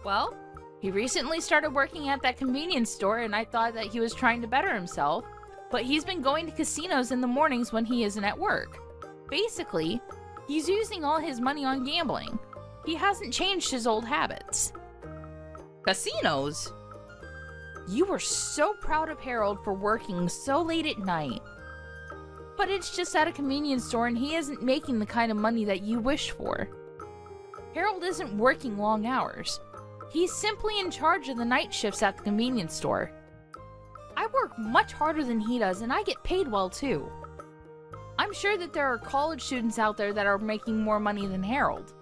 Well, he recently started working at that convenience store, and I thought that he was trying to better himself, but he's been going to casinos in the mornings when he isn't at work. Basically, he's using all his money on gambling. He hasn't changed his old habits. Casinos? You were so proud of Harold for working so late at night. But it's just at a convenience store and he isn't making the kind of money that you wish for. Harold isn't working long hours. He's simply in charge of the night shifts at the convenience store. I work much harder than he does and I get paid well too. I'm sure that there are college students out there that are making more money than Harold.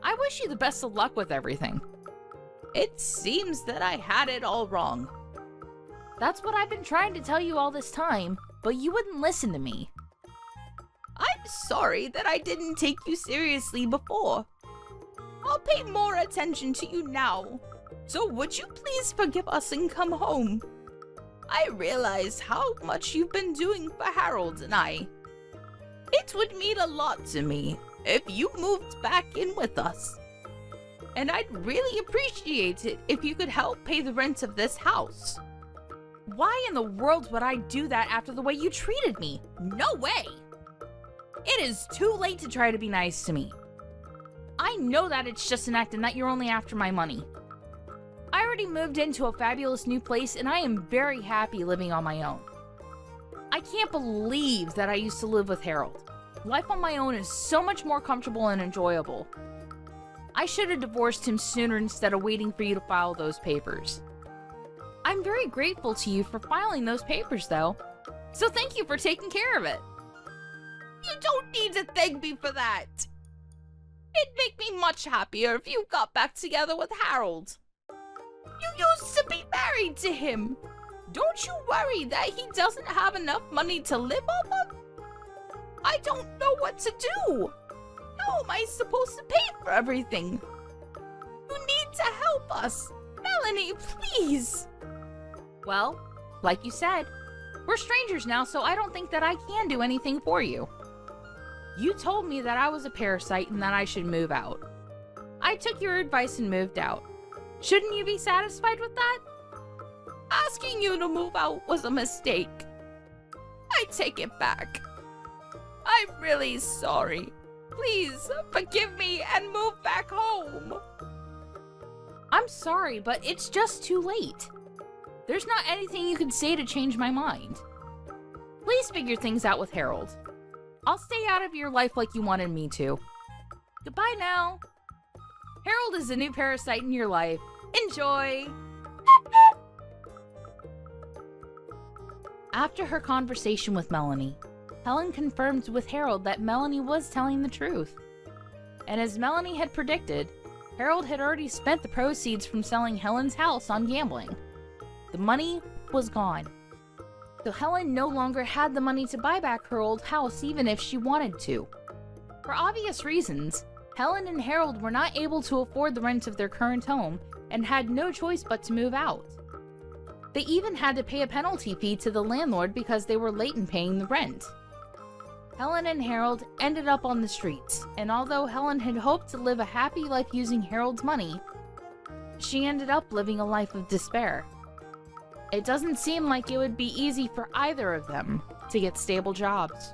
I wish you the best of luck with everything. It seems that I had it all wrong. That's what I've been trying to tell you all this time, but you wouldn't listen to me. I'm sorry that I didn't take you seriously before. I'll pay more attention to you now. So would you please forgive us and come home? I realize how much you've been doing for Harold and I. It would mean a lot to me if you moved back in with us. And I'd really appreciate it if you could help pay the rent of this house. Why in the world would I do that after the way you treated me? No way! It is too late to try to be nice to me. I know that it's just an act and that you're only after my money. I already moved into a fabulous new place and I am very happy living on my own. I can't believe that I used to live with Harold. Life on my own is so much more comfortable and enjoyable. I should have divorced him sooner instead of waiting for you to file those papers. I'm very grateful to you for filing those papers though, so thank you for taking care of it. You don't need to thank me for that. It'd make me much happier if you got back together with Harold. You used to be married to him. Don't you worry that he doesn't have enough money to live off of? I don't know what to do. How am I supposed to pay for everything? need to help us. Melanie, please. Well, like you said, we're strangers now, so I don't think that I can do anything for you. You told me that I was a parasite and that I should move out. I took your advice and moved out. Shouldn't you be satisfied with that? Asking you to move out was a mistake. I take it back. I'm really sorry. Please forgive me and move back home. I'm sorry, but it's just too late. There's not anything you can say to change my mind. Please figure things out with Harold. I'll stay out of your life like you wanted me to. Goodbye now. Harold is a new parasite in your life. Enjoy! After her conversation with Melanie, Helen confirmed with Harold that Melanie was telling the truth. And as Melanie had predicted, Harold had already spent the proceeds from selling Helen's house on gambling. The money was gone. So Helen no longer had the money to buy back her old house even if she wanted to. For obvious reasons, Helen and Harold were not able to afford the rent of their current home and had no choice but to move out. They even had to pay a penalty fee to the landlord because they were late in paying the rent. Helen and Harold ended up on the streets, and although Helen had hoped to live a happy life using Harold's money, she ended up living a life of despair. It doesn't seem like it would be easy for either of them to get stable jobs.